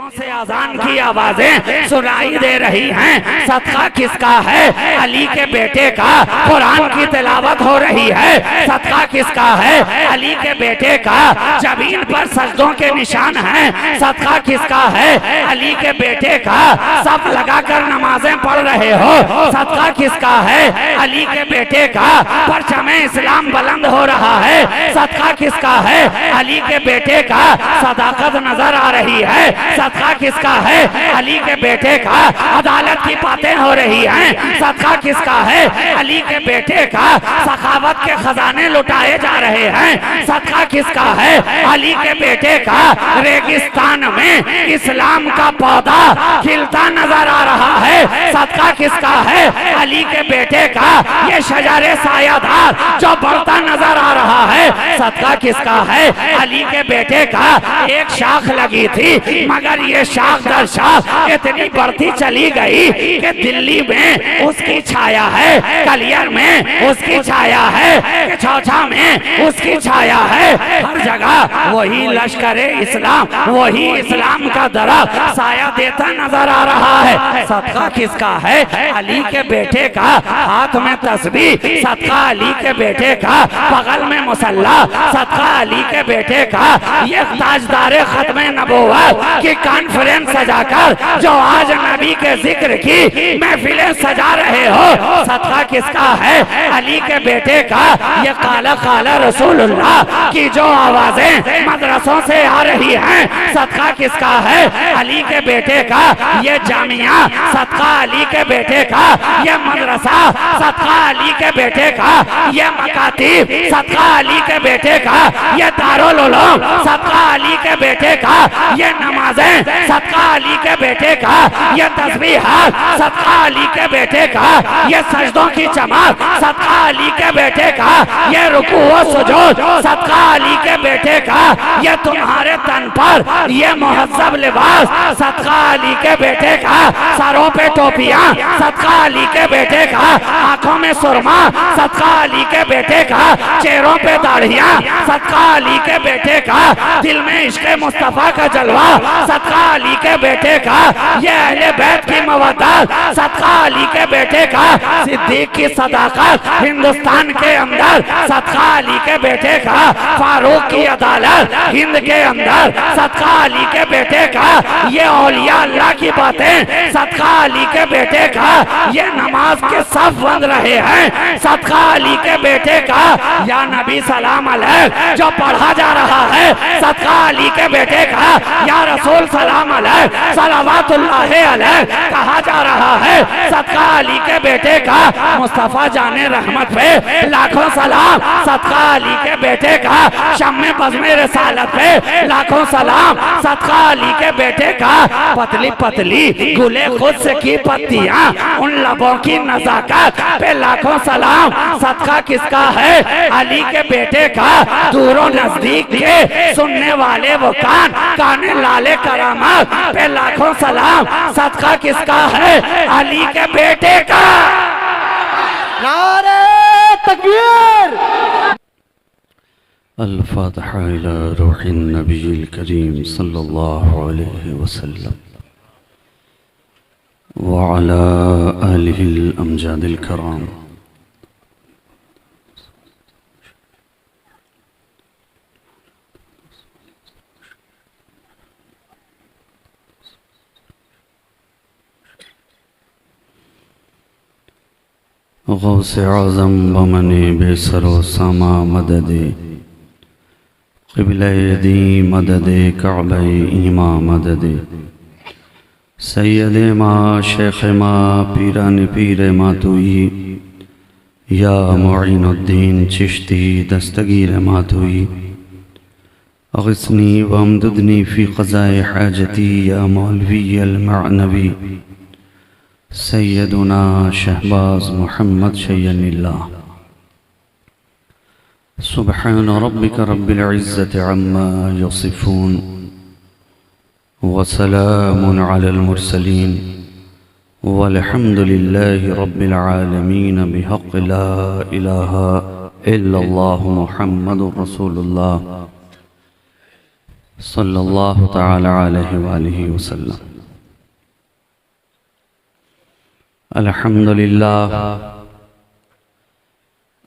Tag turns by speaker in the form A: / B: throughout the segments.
A: दिलों से अजान की आवाजें सुनाई दे रही हैं। सदका किसका है? अली के बेटे का कुरान की तिलावत हो रही है। सदका किसका है? अली के बेटे का जमीन पर सजदों के निशान हैं। सदका किसका है? अली के बेटे का सब लगाकर नमाजें पढ़ रहे हो। सदका किसका है? अली के बेटे का परचमे इस्लाम बुलंद हो रहा है। सदका किसका है? अली के बेटे का सदाकत नजर आ रही है। सदका किसका है? अली के बेटे का अदालत की बातें हो रही हैं। सदका किसका है? अली के बेटे का सखावत के खजाने लुटाए जा रहे हैं। सदका किसका है? अली के बेटे का रेगिस्तान में इस्लाम का पौधा खिलता नजर आ रहा है। सदका किसका है? अली के बेटे का ये शजारे सायादार जो बढ़ता नजर आ रहा है। सदका किसका है? अली के बेटे का एक शाख लगी थी मगर ये शाख दर शाख इतनी बढ़ती चली गई कि दिल्ली में उसकी छाया है, कलियर में उसकी छाया है, चौथा में उसकी छाया है। हर जगह वही लश्कर इस्लाम, वही इस्लाम का दरख्त साया देता नजर आ रहा है। सदका किसका है? अली के बेटे का हाथ में तस्बीह। सदका अली के बेटे का बगल में मुसल्ला। सदका अली के बेटे का ये ताजदारे खत्म नबूवत की कॉन्फ्रेंस सजाकर जो आज नबी के जिक्र की महफिलें सजा रहे हो। सदका किसका है? अली के बेटे का ये काला काला रसूलुल्लाह की जो आवाजें मदरसों से आ रही हैं। सदका किसका है? अली के बेटे का ये जामिया। सदका अली के बेटे का ये मदरसा। सदका अली के बेटे का ये मकातीब। सदका अली के बेटे का ये दारुल उलूम। सदका अली के बेटे का ये नमाजें। सदका अली के बेटे का ये तस्बीहात। सदका अली के बेटे का ये सजदों की जमात। सदका अली के बेटे का ये रुकू व सुजूद। सदका अली के बेटे का ये तुम्हारे तन पर ये मुहज्जब लिबास। सदका अली के बेटे का सरों पे टोपियां। सदका अली के बेटे का आंखों में सुरमा। सदका अली के बेटे का चेहरों पे दाढ़ियां। सदका अली के बेटे का दिल में इश्क़ मुस्तफा का जलवा। सदका अली के बेटे का ये अहले बैत की मवद्दत। सदका अली के बेटे का सिद्दीक की सदाकत हिंदुस्तान के अंदर। सदका अली के बेटे का फारूक की अदालत हिंद के अंदर। सदका अली के बेटे का ये औलिया अल्लाह की बातें। सदका अली के बेटे का ये नमाज के सफ बंद रहे हैं। सदका अली के बेटे का या नबी सलाम अलैह जो पढ़ा जा रहा है। सदका अली के बेटे का या रसूल सलाम अलैह सलावतुल्लाह अलैह कहा जा रहा है। सदका अली के बेटे का मुस्तफा जाने रहमत पे लाखों सलाम। सदका अली के बेटे का शम्मे बज़्मे रिसालत पे लाखों सलाम। सदका अली के बेटे का पतली पतली गुले खुद से की पत्तियां उन लबों की नजाकत पे लाखों सलाम। सदका किसका है? अली के बेटे का दूरों नजदीक के सुनने वाले वो कान काने लाले करामत पे लाखों सलाम। सदका किसका है? अली के बेटे का।
B: नारे तकबीर।
C: अल-फातिहा इला रूहिन नबील करीम सल्लल्लाहु अलैहि वसल्लम व अला आलिहिल अमजादिल कराम। गौसे आज़म बमने बेसरो सामा मददे क़िबले दी मददे काबे ईमा मददे सैयदे मा शेख मा पीरान पीर मातुई या मुईनुद्दीन चिश्ती दस्तगीर मातुई अग़िस्नी वमददनी फ़ी क़ज़ाए हाजती या मौलवी अल-मअनवी सैयदुना शहबाज मोहम्मद शय्यनिल्लाह। सुब्हान रब्बिक रब्बिल इज़्ज़ति अम्मा यसिफ़ून व सलामुन अलल मुरसलीन वल्हम्दुलिल्लाहि रब्बिल आलमीन बिहक़्क़ि ला इलाहा इल्लल्लाहु मुहम्मदुर रसूलुल्लाह। सल्लल्लाहु तआला अलैहि वालिहि वसल्लम।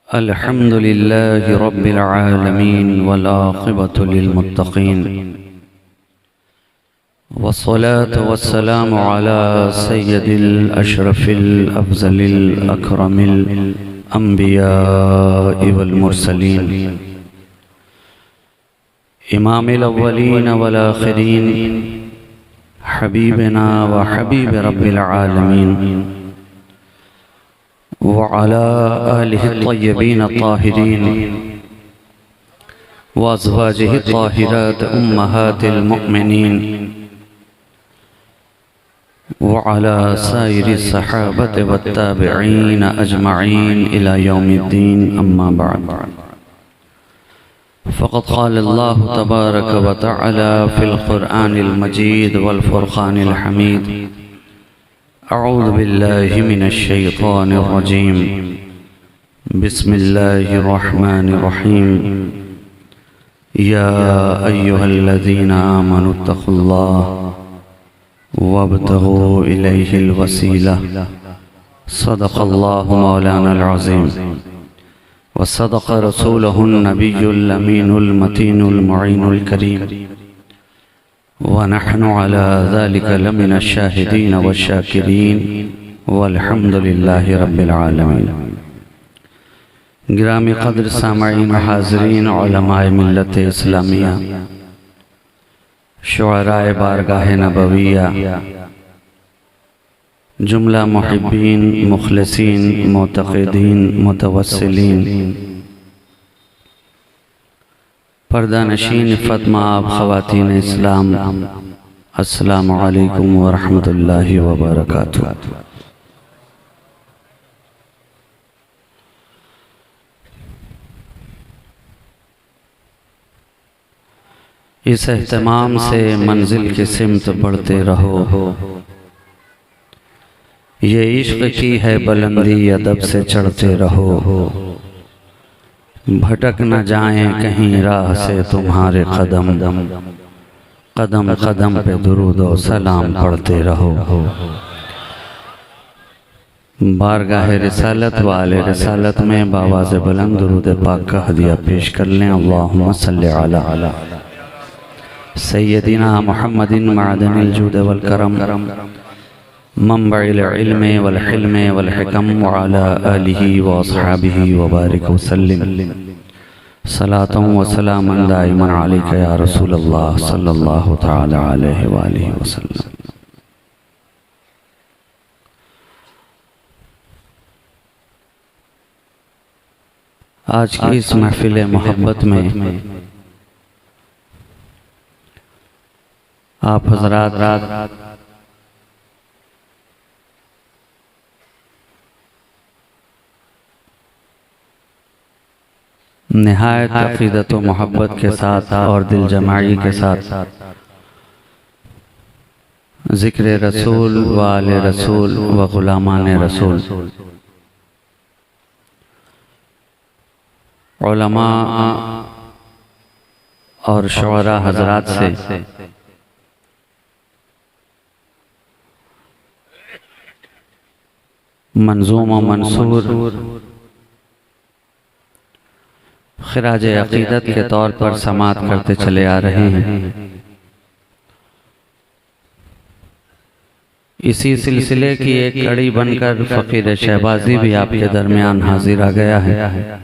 C: अल्हम्दुलिल्लाहि रब्बिल आलमीन वल आक़िबतु लिल मुत्तक़ीन वस्सलातु वस्सलामु अला सय्यदिल अशरफिल अफ़ज़लिल अकरमिल अंबियाइ वल मुरसलीन इमामिल अव्वलीन वल आखिरीन हबीबना व हबीब रब्बिल आलमीन व अला आलिहि तय्यबीन ताहिरीन व अज़वाजिहि ताहिरात उम्महातिल मुमिनीन व अला साइरि सहाबति व ताबिईन अजमईन इला यौमिद्दीन अम्मा बअद। फ़क़द क़ाल अल्लाहु तबारक व तआला फ़िल क़ुरआनिल मजीद वल फ़ुरक़ानिल हमीद। अऊज़ु बिल्लाहि मिनश शैतानिर रजीम। बिस्मिल्लाहिर रहमानिर रहीम। या अय्युहल्लज़ीना आमनुत्तक़ुल्लाह वब्तग़ू इलैहिल वसीला। सदक़ल्लाहु मौलानाल अज़ीम व सदक़ रसूलुहुन नबियुल अमीनुल मतीनुल मुईनुल करीम व नहनु अला ज़ालिका लमिनश शाहिदीन व शाकिरीन वल्हम्दुलिल्लाहि रब्बिल आलमीन। गिरामी क़द्र सामईन हाज़रीन उलमाए मिल्लत इस्लामिया, शुअराए बारगाह नबविया, जुमला मुहिब्बीन, मुखलिसीन, मुतक़िदीन, मुतवस्सिलीन, पर्दा नशीन फ़ातिमा आप ख़वातीन इस्लाम, अस्सलामु अलैकुम व रहमतुल्लाहि व बरकातुहू। इस एहतमाम से मंजिल की सिमत बढ़ते रहो। ये इश्क़ की है बुलंदी, अदब से चढ़ते रहो। भटक न जाएं कहीं राह से तुम्हारे कदम, कदम कदम पे दुरूद और सलाम पढ़ते रहो। बारगाह रिसालत वाले रिसालत में बावाज़ बुलंद दुरूद पाक का हदिया पेश कर लें। अल्लाहुम्मा सल्लि अला सय्यदिना मुहम्मदिन मअदनिल जूद वल करम मंबइल इल्म वल हिल्म वल हिकम व अला आलिहि व अस्हाबिहि व बारिक व सल्लिम सलातन व सलामन दाइमन अलैका या रसूलल्लाह सल्लल्लाहु तआला अलैहि व आलिहि वसल्लम। आज की इस महफिल मोहब्बत में आप हज़रात निहायत अक़ीदत व मोहब्बत के साथ और दिल जमाई के साथ ज़िक्र रसूल व आले रसूल व ग़ुलामान रसूल, उलमा और शुअरा हज़रात से मंज़ूम व मंसूर खिराज अक़ीदत के तौर पर समात करते चले आ रहे हैं। इसी सिलसिले की एक कड़ी बनकर फ़कीर शहबाजी भी आपके दरमियान हाजिर आ गया है।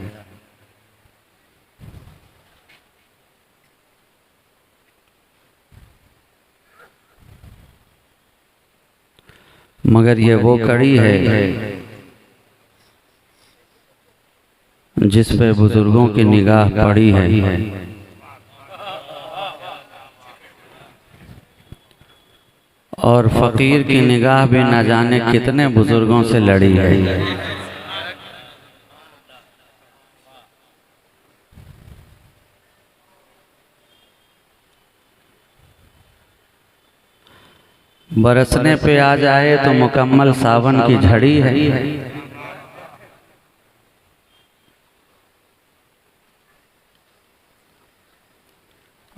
C: मगर ये वो कड़ी है जिस पे बुजुर्गों की निगाह पड़ी है। और फकीर की निगाह भी न जाने कितने बुजुर्गों से लड़ी है। बरसने पे आ जाए तो मुकम्मल सावन की झड़ी है।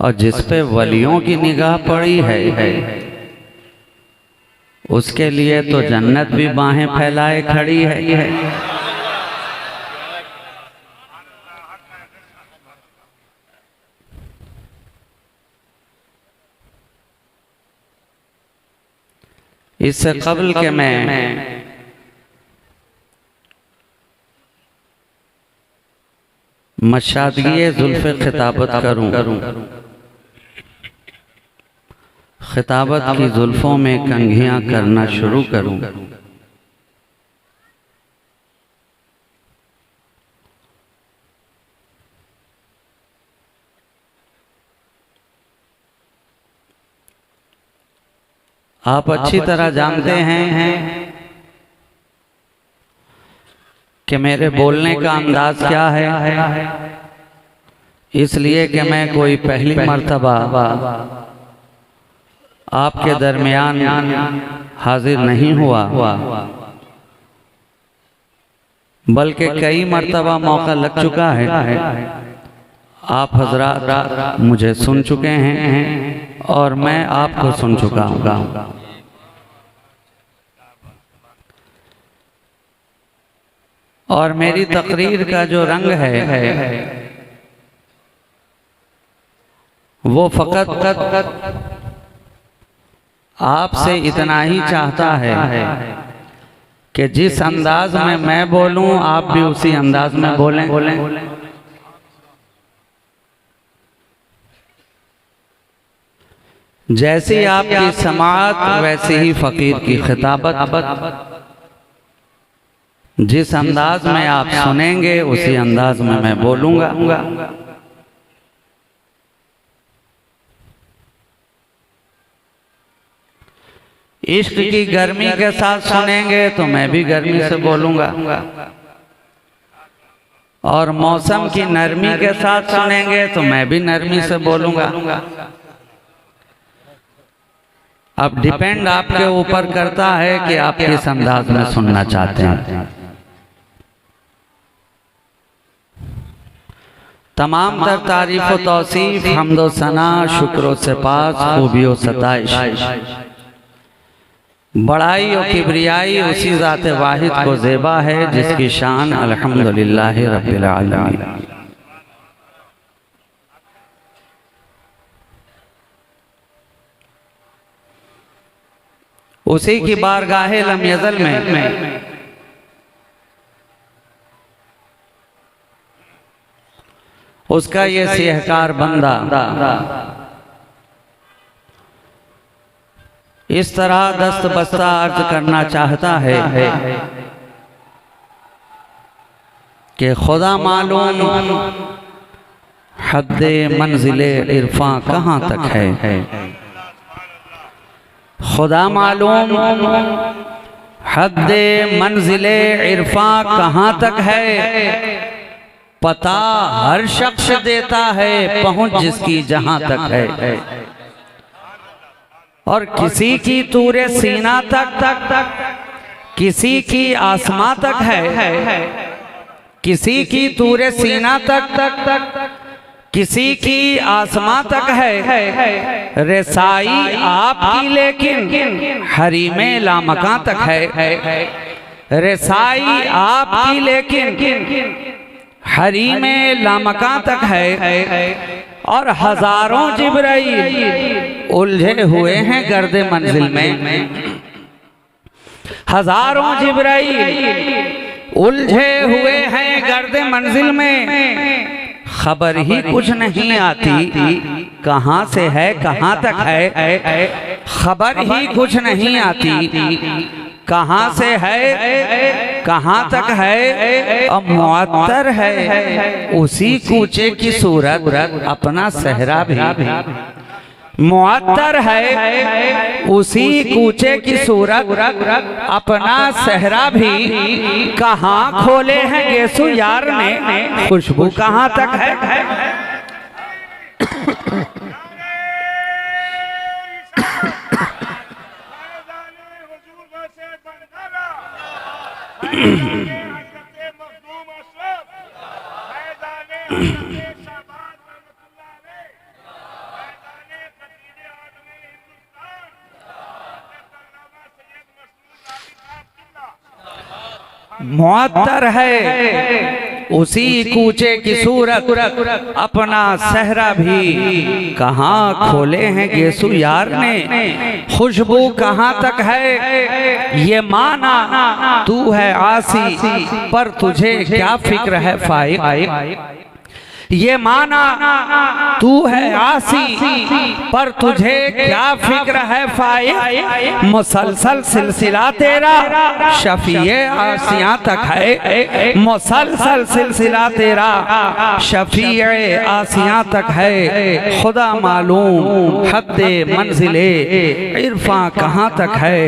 C: और जिस पे वलियों की निगाह पड़ी है उसके लिए तो जन्नत भी बाहें फैलाए खड़ी है। इससे कबल के मैं मशादगी जुल्फ़े खिताबत करूं, खिताबत की जुल्फों में कंघियां करना शुरू करूं, आप अच्छी तरह जानते हैं कि मेरे बोलने का अंदाज क्या है, इसलिए कि मैं कोई पहली मर्तबा आपके दरमियान हाजिर नहीं हुआ, बल्कि कई मर्तबा मौका लग चुका है। आप हजरात मुझे सुन चुके हैं और मैं आपको सुन चुका हूँ। और मेरी तकरीर का जो रंग है वो फकत आपसे इतना ही चाहता है कि जिस अंदाज में मैं बोलूं आप भी उसी अंदाज में बोलें। जैसी आपकी समाअत वैसी ही फकीर की खिताबत। जिस अंदाज में आप सुनेंगे उसी अंदाज में मैं बोलूंगा। इश्क की गर्मी के साथ सुनेंगे तो मैं भी गर्मी से बोलूंगा, और मौसम की नरमी के साथ सुनेंगे तो मैं भी नरमी से बोलूंगा। अब डिपेंड आपके ऊपर करता है कि आप किस अंदाज में सुनना चाहते हैं। तमाम तर तारीफ व तौसीफ, हम्दो सना, शुक्र से पास, खूबियों सताइश, बड़ाई और किबरियाई उसी ज़ात वाहिद को ज़ेबा है जिसकी शान अल्हम्दुलिल्लाह रब्बिल आलमीन। उसी की बारगाहे लम यज़ल में उसका ये सिहकार बंदा इस तरह दस्त बस्ता अर्ज करना चाहता है कि खुदा मालूम हद्दे मंजिले इरफा कहाँ तक है। खुदा मालूम हद्दे मंजिले इरफा कहाँ तक है। पता हर शख्स देता है पहुंच जिसकी जहां तक है। और किसी की तूरे सीना तक, किसी की आसमां तक है। किसी की तूरे सीना तक, किसी की आसमां तक है। रसाई आपकी लेकिन हरीमे लामकां तक है। रसाई आपकी लेकिन हरीमे लामकां तक है। और हजारों जिब्राइल उलझे हुए हैं गर्दे मंजिल में। हजारों जिब्राइल उलझे हुए हैं गर्दे मंजिल में। खबर ही कुछ नहीं आती कहाँ से है कहाँ तक है। खबर ही कुछ नहीं आती कहाँ से है कहाँ तक है। अब मुअत्तर है उसी कूचे की सूरत अपना सहरा भी। मुअत्तर है उसी कूचे की सूरत अपना सहरा भी। कहाँ खोले हैं गेसु यार ने खुशबू कहाँ तक है। मुअत्तर है उसी कूचे की सूरत, अपना सहरा भी कहाँ खोले हैं गेसु यार ने, खुशबू कहाँ तक है ये माना तू है आसी, पर तुझे क्या फिक्र है फाइक। ये माना तू है आसी, पर तुझे क्या फिक्र है फाइक। मुसलसल सिलसिला तेरा शफीए आसियां तक है, मुसलसल सिलसिला तेरा शफीए आसियां तक है। खुदा मालूम हद्दे मंजिले इरफा कहाँ तक है,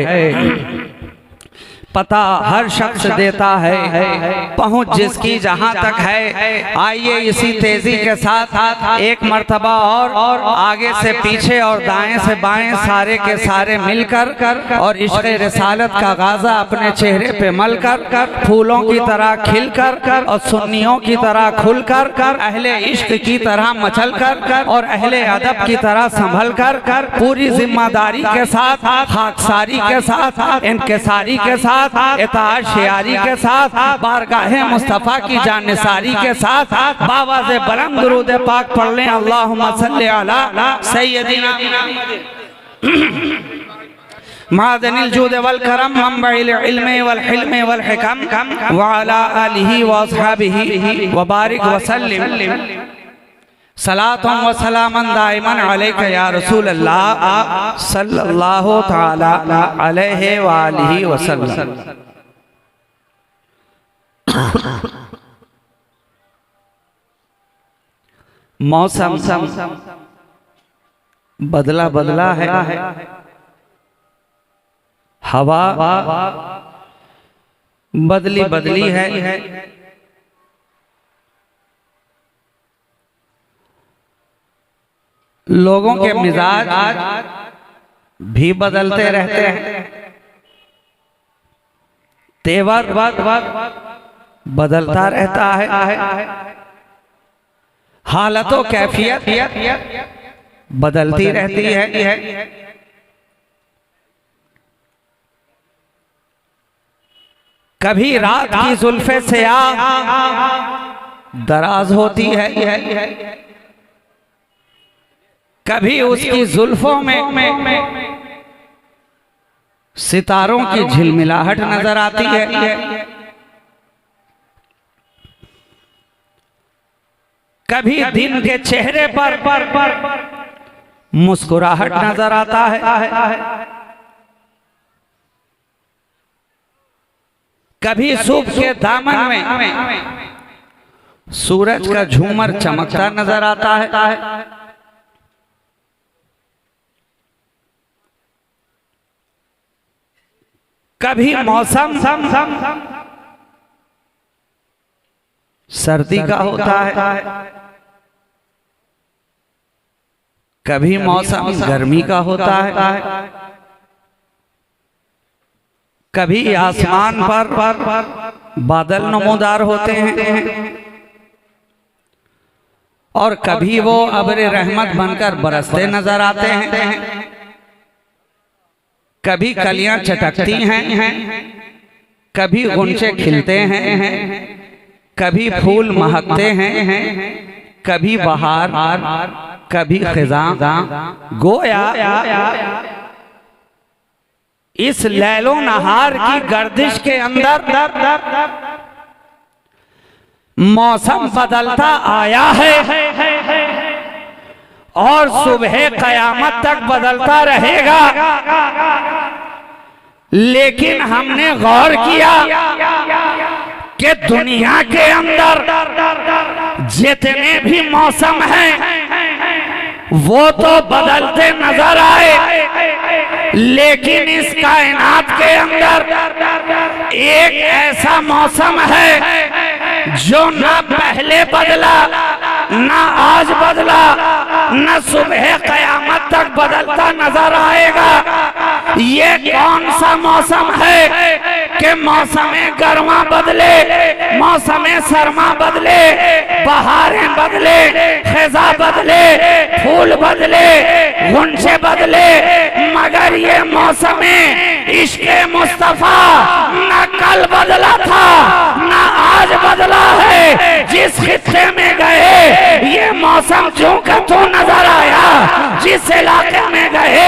C: पता हर शख्स देता है पहुंच जिसकी जहां तक है। आइए इसी तेजी के साथ एक मर्तबा और आगे से पीछे और दाएं से बाएं सारे के सारे मिलकर और इश्क़ रिसालत का गाज़ा अपने चेहरे पे मलकर, फूलों की तरह खिलकर और सुन्नियों की तरह खुलकर, अहले इश्क की तरह मचलकर और अहले अदब की तरह संभलकर, पूरी जिम्मेदारी के साथ, खाकसारी के साथ, इनकिसारी के साथ, इताअत शियारी के साथ, बारगाहे मुस्तफा की जानिसारी के साथ बावाज़े बुलंद दुरूद पाक पढ़ लें। अल्लाहुम्मा सल्ली अला सय्यदिना मादनिल जूद वल करम मंबइल इल्म वल हिल्म वल हिकम व अला आलिहि व अस्हाबिहि व बारिक व सल्लिम सलातुम व सलामन दाइमन अलैका या रसूल अल्लाह सल्लल्लाहु तआला अलैहि व आलिहि व सल्लम। मौसम बदला बदला है, हवा बदली बदली है, लोगों के मिजाज भी बदलते रहते हैं, तेवर बदलता रहता है, हालतों कैफियत बदलती रहती है। कभी रात की जुल्फे से दराज होती है, कभी उसकी जुल्फों में सितारों की झिलमिलाहट नजर आती है, कभी दिन के चेहरे पर मुस्कुराहट नजर आता है, कभी सुबह के दामन में सूरज का झूमर चमकता नजर आता है, कभी मौसम सर्दी का होता है, कभी मौसम गर्मी का होता है, कभी आसमान पर बादल नमूदार होते हैं और कभी वो अब्र रहमत बनकर बरसते नजर आते हैं, कभी कलियां चटकती हैं, कभी गुंचे खिलते हैं, कभी फूल महकते हैं, कभी बहार, कभी खिज़ां। गोया इस लैलो नहार की गर्दिश के अंदर मौसम बदलता आया है और सुबह कयामत तक बदलता रहेगा। लेकिन हमने गौर किया कि दुनिया के अंदर जितने भी मौसम हैं वो तो बदलते नजर आए, लेकिन इस कायनात के अंदर एक ऐसा मौसम है जो ना पहले बदला, ना आज बदला, न सुबह कयामत तक बदलता नजर आएगा। ये कौन सा मौसम है कि मौसम गर्मा बदले, मौसम सरमा बदले, बहारें बदले, खिज़ा बदले, फूल बदले, गुंचे बदले,
A: मगर ये मौसम इश्क़ मुस्तफा न कल बदला था न आज बदला है। जिस खित्ते में गए ये मौसम जो का तो नजर आया, जिस इलाके में गए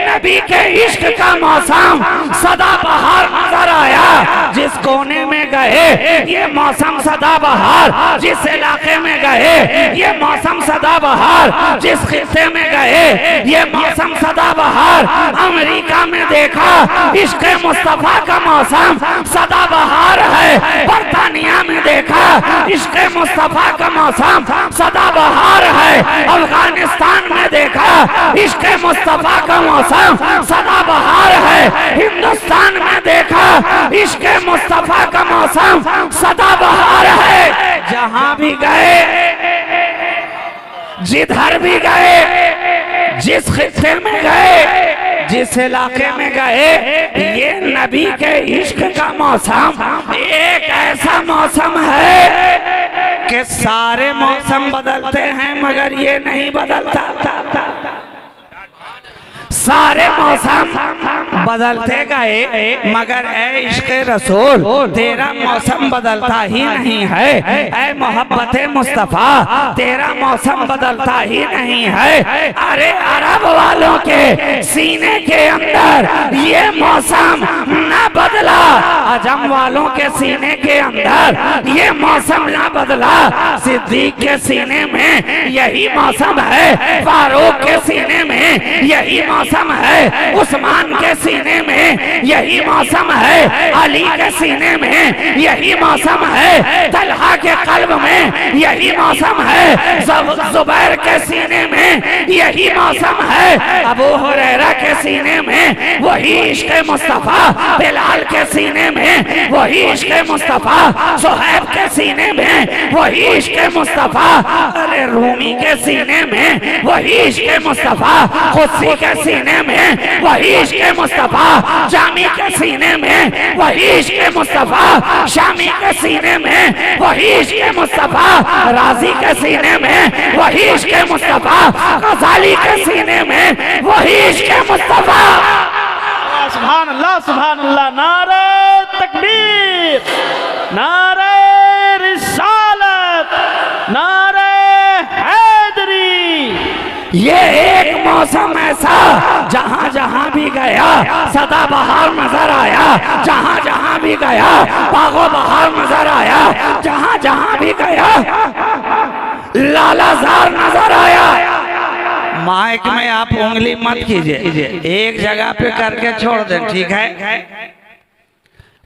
A: नबी के इश्क का मौसम सदाबहार नजर आया। जिस कोने में गए ये मौसम सदाबहार, जिस इलाके में गए ये मौसम सदाबहार, जिस खित्ते में गए ये मौसम सदाबहार। अमेरिका में देखा इश्क़ मुस्तफा का मौसम सदाबहार है। बर्तानिया में देखा इश्क़ मुस्तफा का मौसम सदाबहार है। अफगानिस्तान में देखा इश्क़ मुस्तफा का मौसम सदाबहार है। हिंदुस्तान में देखा इश्क़ मुस्तफा का मौसम सदाबहार है। जहां भी गए जिधर भी गए, जिस खित्ते में गए, जिस इलाके में गए, ये नबी के इश्क का मौसम एक ऐसा मौसम है कि सारे मौसम बदलते हैं मगर ये नहीं बदलता। सारे मौसम बदलते गए मगर ए इश्क़ रसूल तेरा मौसम बदलता ही नहीं है। ए मोहब्बत मुस्तफ़ा तेरा मौसम बदलता ही नहीं है। अरे अरब वालों के सीने के अंदर ये मौसम न बदला, अजम वालों के सीने के अंदर ये मौसम न बदला। सिद्दीक के सीने में यही मौसम है, फारूक के सीने में यही मौसम है, उस्मान के सीने में यही मौसम है, अली के सीने में यही मौसम है, तलहा के कल्ब में यही मौसम है, जुबैर के सीने में यही मौसम है, अबू हुरैरा के सीने में वही इश्क़ मुस्तफा, बिलाल के सीने में वही इश्क़ मुस्तफा, सुहैब के सीने में वही इश्क़ मुस्तफा, अरे रूमी के सीने में वही इश्क़ मुस्तफा, खुशी के सीने में वही इश्क़ मुस्तफा, जामी के सीने में वही इश्क़ मुस्तफा, शामी के सीने में वही इश्क़ मुस्तफा, राजी के सीने में वही इश्क़ मुस्तफा, गज़ाली के सीने में वही इश्क़ मुस्तफा।
B: सुभान अल्लाह, सुभान अल्लाह। नारे तकबीर, नारे रिसालत, नारे हैदरी।
A: ये एक मौसम ऐसा जहाँ जहाँ भी गया सदाबहार नजर आया, जहाँ जहाँ भी गया बागो बहार नजर आया, जहाँ जहाँ भी गया लालाजार नजर आया। माइक में आप उंगली मत कीजिए, एक जगह पे करके छोड़ दें, ठीक है?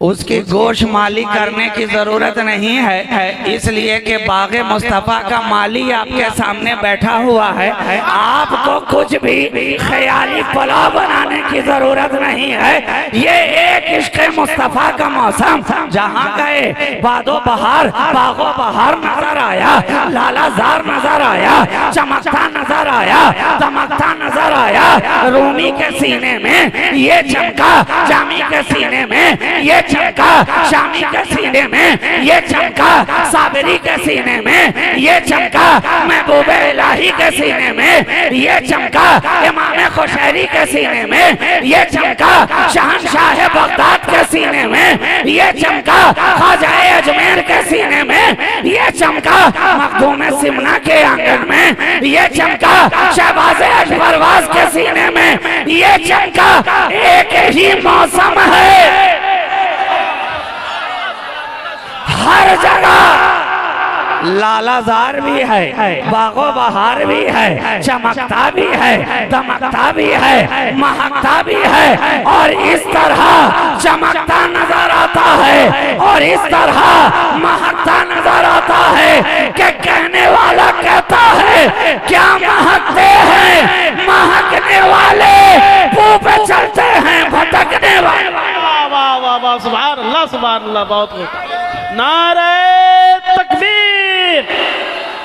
A: उसकी गोश माली करने की जरूरत नहीं है, इसलिए कि बाग़े मुस्तफ़ा का माली आपके सामने बैठा हुआ है। आपको कुछ भी ख्याली पुलाव बनाने की जरूरत नहीं है। ये एक इश्क़ मुस्तफ़ा का मौसम, जहाँ गए बादो बहार बागो बहार नजर आया, लालाजार नजर आया, चमकता नजर आया, दमकता नजर आया। रूमी के सीने में ये चमका, जामी के सीने में ये चमका, शामी के सीने में ये चमका, साबरी के सीने में ये चमका, महबूब इलाही के सीने में ये चमका, इमाम खुशैरी के सीने में ये चमका, शहंशाह बगदाद के सीने में ये चमका, ख्वाजा अजमेर के सीने में ये चमका, मखदूम सिमना के आंगन में ये चमका, शहबाज अजफरवाज के सीने में ये चमका। एक ही मौसम है, हर जगह लालाजार भी है, बागो बहार भी है, चमकता भी है, दमकता भी है, महकता भी है, और इस तरह चमकता नजर आता है और इस तरह महकता नजर आता है कि कहने वाला कहता है क्या महकते हैं, महकने वाले मुंह पे चलते हैं, भटकने वाले।
B: वाह वाह वाह, सुभान अल्लाह, सुभान अल्लाह, बहुत खूब। नारे तकबीर,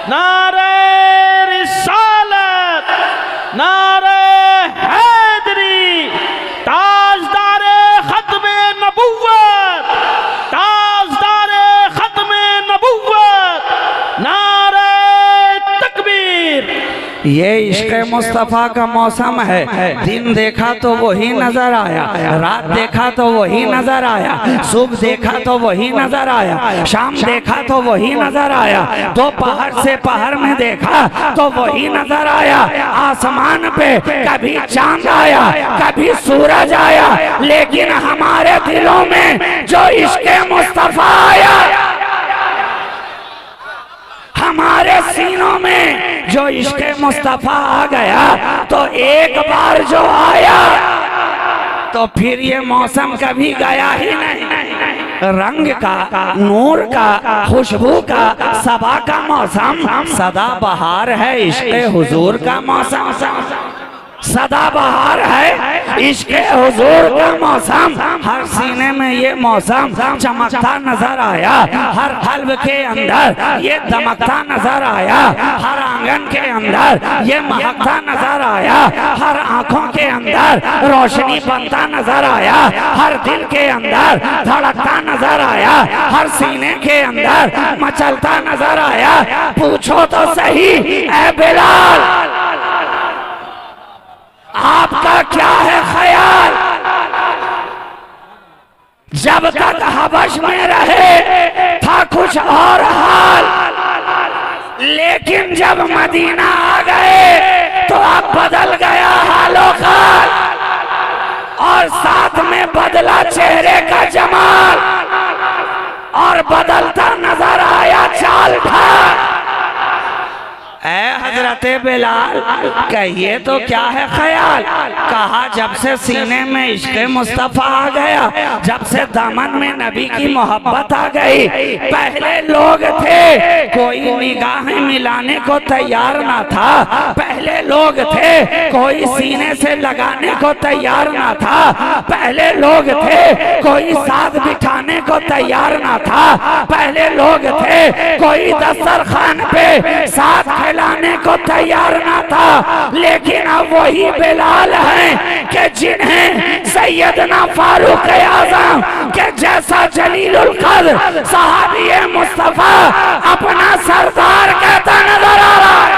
B: नारे रिसालत, नारे हैदरी, ताजदारे खत्मे नबुव्वत, ताजदारे खत्मे नबुव्वत, नारे तकबीर,
A: ये इश्क़ मुस्तफ़ा का मौसम है। दिन देखा तो वही नजर आया, रात देखा तो वही नजर आया, सुबह देखा तो वही नजर आया, शाम देखा तो वही नजर आया, दोपहर से पहर में देखा तो वही नजर आया। आसमान पे कभी चांद आया, कभी सूरज आया, लेकिन हमारे दिलों में जो इश्क़ मुस्तफ़ा आया, हमारे सीनों में जो इश्क़ मुस्तफ़ा आ गया, तो एक बार जो आया तो फिर ये मौसम कभी गया ही नहीं। रंग का, नूर का, खुशबू का, सबा का मौसम सदा बहार है। इश्क़ हुजूर का मौसम सदा बहार है। इश्क़ हुजूर का मौसम, हर सीने में ये मौसम चमकता नजर आया, हर कल्ब के अंदर ये दमकता नजर आया, हर आंगन के अंदर ये महकता नजर आया, हर आंखों के अंदर रोशनी बनता नजर आया, हर दिल के अंदर धड़कता नजर आया, हर सीने के अंदर मचलता नजर आया। पूछो तो सही ऐ बिलाल, आपका क्या है ख्याल? जब तक हबश में रहे था कुछ और हाल, लेकिन जब मदीना आ गए तो अब बदल गया हालो हाल, और साथ में बदला चेहरे का जमाल, और बदलता नजर आया चाल ढाल। ऐ हजरत बिलाल, कहिए तो क्या है ख्याल? कहा जब से सीने में इश्क़ मुस्तफ़ा आ गया, जब से दामन में नबी की मोहब्बत आ गई। पहले लोग थे कोई निगाहें मिलाने को तैयार ना था, पहले लोग थे कोई सीने से लगाने को तैयार ना था, पहले लोग थे कोई साथ बिठाने को तैयार ना था, पहले लोग थे कोई दस्तरखान पे साथ लाने को तैयार ना था। लेकिन अब वही बिलाल हैं कि जिन्हें सैयदना फारूक आज़म के जैसा जलीलुल क़द्र सहाबी मुस्तफ़ा अपना सरदार कहता नजर आ रहा है।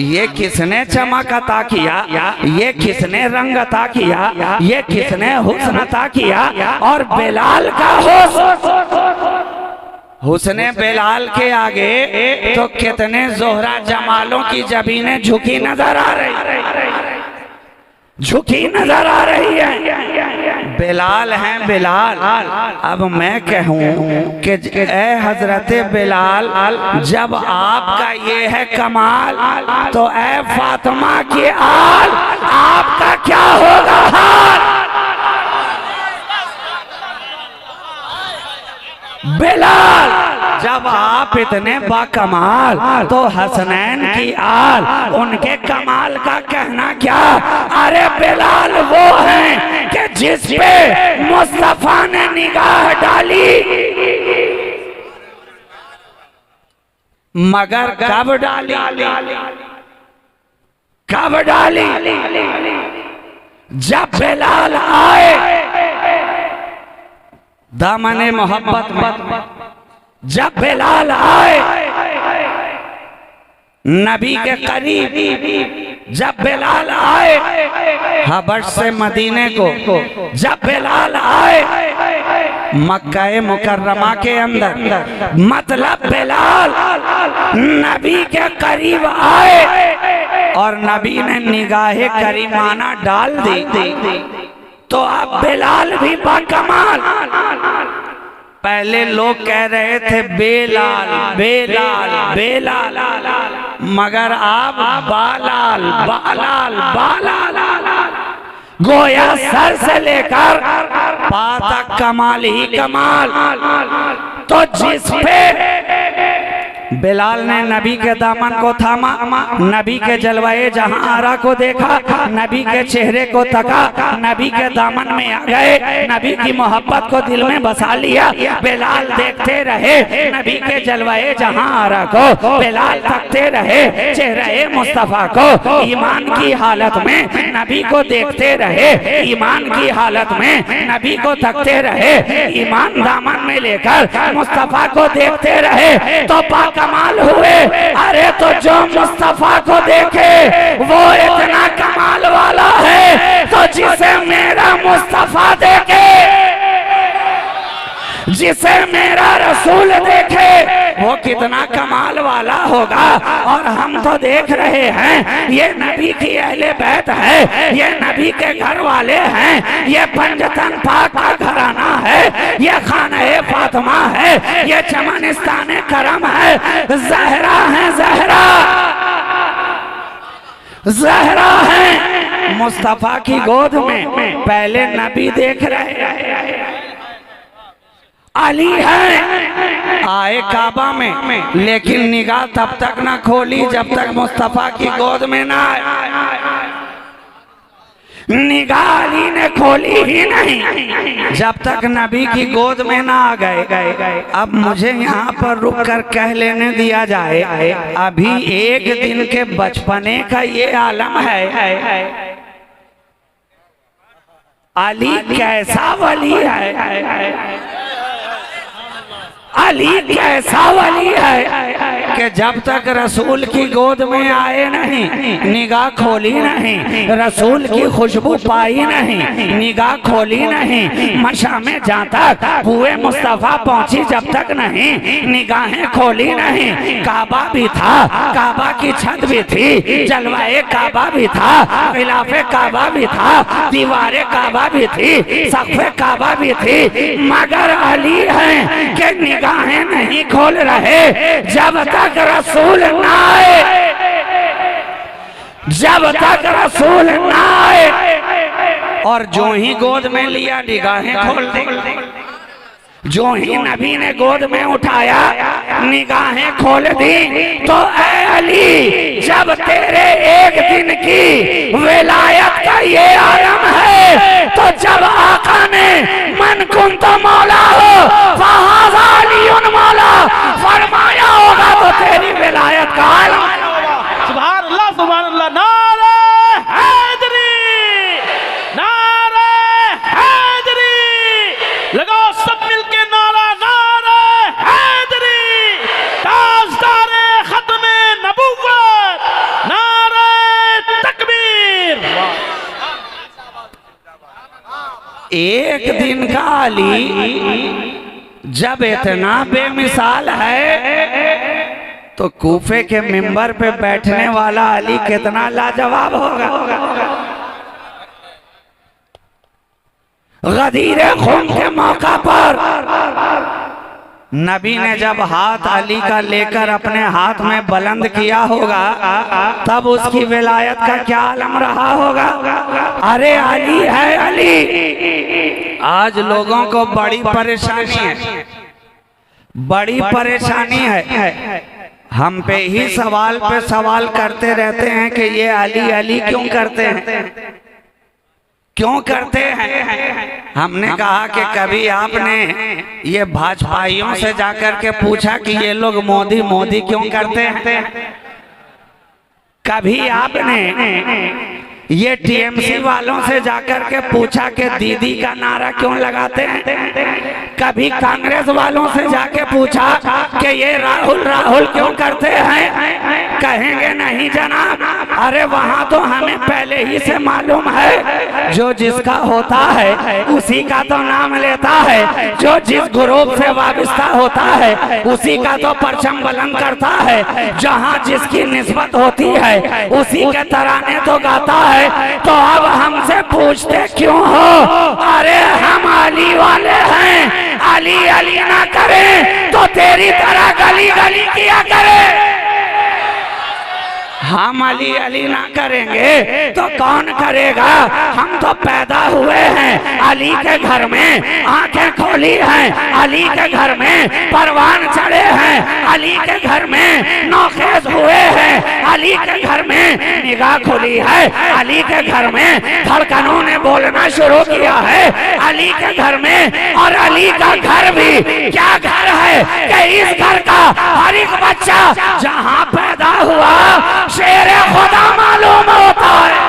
A: ये किसने चमक अता किया, ये किसने रंग अता किया, ये किसने हुस्न अता किया? और बिलाल का हुस्ने बिलाल के आगे तो कितने जोहरा जमालों की जबीनें झुकी नजर आ रही, झुकी नजर आ रही है। बिलाल हैं बिलाल। अब मैं कहूँ कि ए हजरत बिलाल, जब आपका ये है कमाल, तो ए फातिमा की आल, आपका क्या होगा हाल? बिलाल, जब आप इतने बाकमाल, तो हसनैन की आल, उनके कमाल का कहना क्या? अरे बिलाल वो हैं कि जिस पे मुस्तफा ने निगाह डाली, मगर कब डाली? कब डाली? जब बिलाल आए दामने मोहब्बत में, जब बिलाल आए नबी के करीब, जब बिलाल आए हबश से मदीने को, जब बिलाल आए मक्का मुकर्रमा के अंदर, मतलब बिलाल नबी के करीब आए और नबी ने निगाहे करीमाना डाल दी, तो अब बिलाल भी बाकमाल। पहले लोग कह रहे थे बेलाल बेलाल बेलाल, मगर आप बालाल बालाल बालाल, गोया सर से लेकर पाँव तक कमाल ही कमाल। तो जिस पे बिलाल ने नबी के दामन को थामा, नबी के जलवाए जहां आरा को देखा, नबी के चेहरे को तका, नबी के दामन में आ गए, नबी की मोहब्बत को दिल में बसा लिया। बिलाल देखते रहे नबी के जलवाए जहां आरा को, बिलाल तकते रहे चेहरे मुस्तफा को, ईमान की हालत में नबी को देखते रहे, ईमान की हालत में नबी को तकते रहे, ईमान दामन में लेकर मुस्तफा को देखते रहे। तो कमाल हुए। अरे तो जो मुस्तफा को देखे वो इतना कमाल वाला है, तो जिसे मेरा मुस्तफा देखे, जिसे मेरा रसूल देखे, वो कितना कमाल वाला होगा। और हम तो देख रहे हैं ये नबी की अहले बैत है, ये नबी के घर वाले हैं, ये पंजतन पाक का घराना है, ये खाना फातिमा है, ये चमनिस्तान करम है, ज़हरा है, ज़हरा ज़हरा है मुस्तफा की गोद में। पहले नबी देख रहे हैं, अली है, आए काबा में, लेकिन निगाह तब तक ना खोली जब तक मुस्तफा की गोद में ना आए। निगाह अली ने खोली ही नहीं जब तक नबी की गोद में ना आ गए। अब मुझे यहाँ पर रुक कर कह लेने दिया जाए, अभी एक दिन के बचपने का ये आलम है। अली कैसा वली है, अली कैसा वली है कि जब तक रसूल की गोद में आए नहीं, निगाह खोली नहीं, रसूल की खुशबू पाई नहीं, निगाह खोली नहीं, मशा में जाता हुए मुस्तफा पहुंची जब तक नहीं, निगाहें खोली नहीं। काबा भी था, काबा की छत भी थी, जलवाए काबा भी था, खिलाफे काबा भी था, दीवारें काबा भी थी, सक़्फ़े काबा भी थी, मगर अली है कि निगाहें नहीं खोल रहे जब तक रसूल ना आए, जब तक रसूल ना आए। और जो ही गोद में लिया निगाहें खोल दी, जो ही नबी ने गोद में उठाया निगाहें खोल दी। तो ऐ अली, जब तेरे एक दिन की विलायत का ये आलम है, तो जब आका ने मन कुन तो मौला हो फहाज़ा अलीउन मौला फरमाया होगा, तो तेरी विलायत का आलम।
B: सुभान अल्लाह, सुभान अल्लाह। नारे हैदरी, नारे हैदरी, लगाओ सब मिलके नारा, नारे हैदरी, ताजदारे खत्मे नबुव्वत, नारे तकबीर।
A: एक दिन का अली जब इतना बेमिसाल है, तो कूफे के मिंबर पे बैठने वाला अली कितना लाजवाब होगा। गदीर खून के मौका पर नबी ने जब हाथ अली का लेकर अपने हाथ में बुलंद किया होगा, तब उसकी विलायत का क्या आलम रहा होगा। अरे अली है, अली। आज लोगों को बड़ी परेशानी है, बड़ी परेशानी है। हम पे ही सवाल पे सवाल करते रहते हैं कि ये अली अली क्यों करते हैं, क्यों करते हैं। हमने कहा कि कभी आपने ये भाजपाइयों से जाकर के पूछा कि ये लोग मोदी मोदी क्यों करते हैं। कभी आपने ये टीएमसी वालों से जाकर के पूछा कि दीदी का नारा क्यों लगाते हैं। कभी कांग्रेस वालों से जाके पूछा कि ये राहुल राहुल क्यों करते हैं। कहेंगे नहीं जनाब, अरे वहाँ तो हमें पहले ही से मालूम है, जो जिसका होता है उसी का तो नाम लेता है, जो जिस ग्रुप से वाबस्ता होता है उसी का तो परचम बुलंद करता है, जहाँ जिसकी निस्बत होती है उसी के तराने तो गाता है। तो अब हमसे पूछते क्यों हो। अरे हम अली वाले हैं, अली अली ना करें तो तेरी तरह गली गली किया करें। हम अली अली ना करेंगे तो कौन करेगा। हम तो पैदा हुए हैं अली के घर में, आंखें खोली हैं अली के घर में, परवान चढ़े हैं अली के घर में, नौखेज हुए हैं अली के घर में, निगाह खोली है अली के घर में, धड़कनों ने बोलना शुरू किया है अली के घर में। और अली का घर भी क्या घर है कि इस घर का हर एक बच्चा जहाँ पैदा हुआ शेर खुदा मालूम होता है।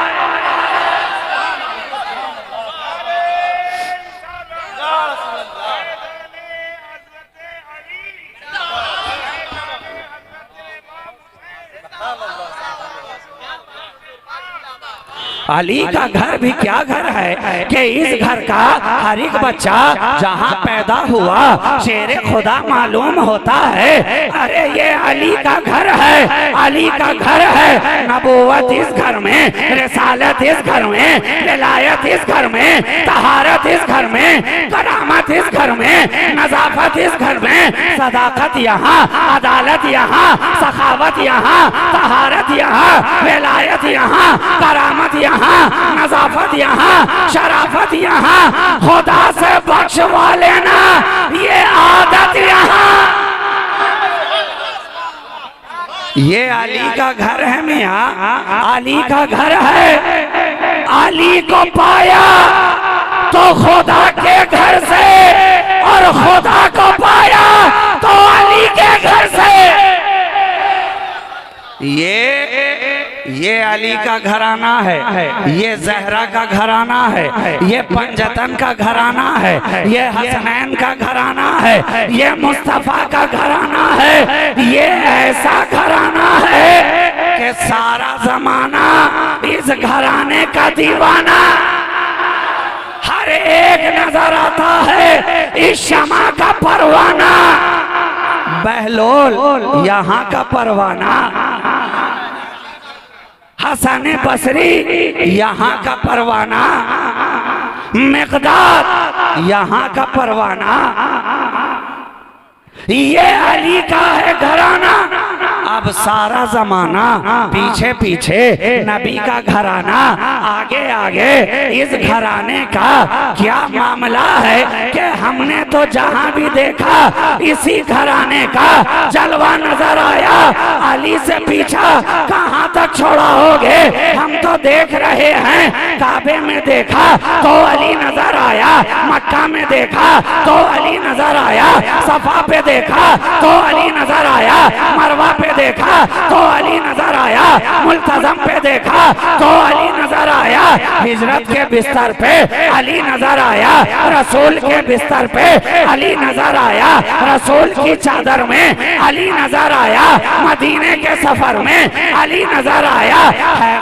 A: अली का घर भी क्या घर है कि इस घर का हर एक बच्चा जहाँ पैदा हुआ शेर खुदा मालूम होता है। अरे ये अली का घर है, अली का घर है। नबूवत इस घर में, रिसालत इस घर में, विलायत इस घर में, तहारत इस घर में, करामत इस घर में, नजाफत इस घर में, सदाकत यहाँ, अदालत यहाँ, सखावत यहाँ, तहारत यहाँ, विलायत यहाँ, करामत यहाँ, नजाफत यहाँ, शराफत यहाँ, खुदा से बख्शवा लेना ये आदत यहाँ। ये अली का घर है मियाँ, अली का घर है। अली को पाया तो खुदा के घर से, और खुदा को पाया तो अली के घर से। ये अली का घराना है, ये जहरा का घराना है, ये पंजतन का घराना है, ये हसनैन का घराना है, ये मुस्तफा का घराना है। ये ऐसा घराना है कि सारा जमाना इस घराने का दीवाना। हर एक नजर आता है इस शमा का परवाना। बहलोल यहाँ का परवाना, हसन बसरी यहाँ का परवाना, मिक़दाद यहाँ का परवाना। ये अली का है घराना। अब सारा जमाना पीछे पीछे नबी का घराना, आगे आगे इस घराने का क्या मामला है कि हमने तो जहां भी देखा इसी घराने का जलवा नजर आया। अली से पीछा कहां तक छोड़ा होगे? हम तो देख रहे हैं, काबे में देखा तो अली नजर आया, मक्का में देखा तो अली नजर आया, सफा पे देखा तो अली नजर आया, मरवा पे देखा तो अली नजर आया, मुल्तजम पे देखा तो अली नजर आया, हिजरत के बिस्तर पे अली नजर आया, रसूल के बिस्तर पे अली नजर आया, रसूल की चादर में अली नजर आया, मदीने के सफर में अली नजर आया,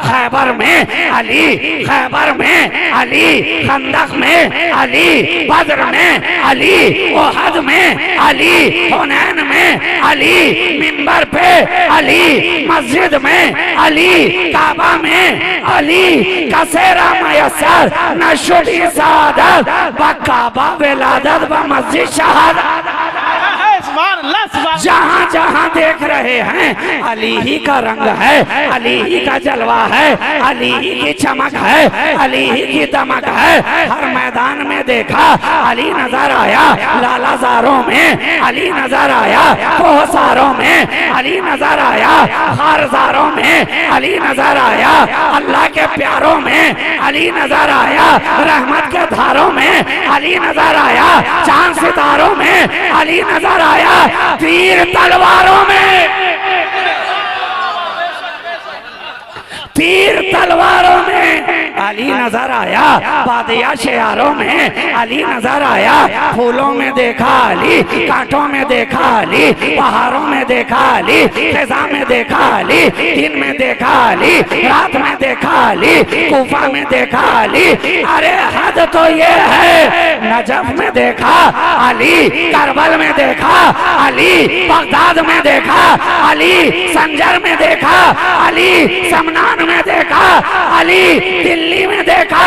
A: खैबर में अली, खैबर में अली, खंदक में अली, बद्र में अली, ओहद में अली, हुनैन में अली, मिंबर पे अली, मस्जिद में अली, काबा में अली, कसेरा मयसर नशुदी सादत बकाबा विलादत व मस्जिद शहादत। जहाँ जहाँ देख रहे हैं अली ही का रंग है, अली ही का जलवा है, अली ही की चमक है, अली ही की दमक है। हर मैदान में देखा अली नजर आया, लालाजारों में अली नजर आया, कोहसारों में अली नजर आया, हारजारों में अली नजर आया, अल्लाह के प्यारों में अली नजर आया, रहमत के धारों में अली नजर आया, चांद सितारों में अली नजर आया, तीर तलवारों में, तीर तलवारों में अली नजर आया, बादिया शेयारों में अली नजर आया, फूलों में देखा अली, कांटों में देखा अली, पहाड़ों में देखा अली, फिजा में देखा अली, दिन में देखा अली, रात में देखा अली, कूफा में देखा अली। अरे हद तो ये है, नजफ में देखा अली, करबल में देखा अली, बगदाद में देखा अली, संजर में देखा अली, समनान में देखा अली, दिल्ली में देखा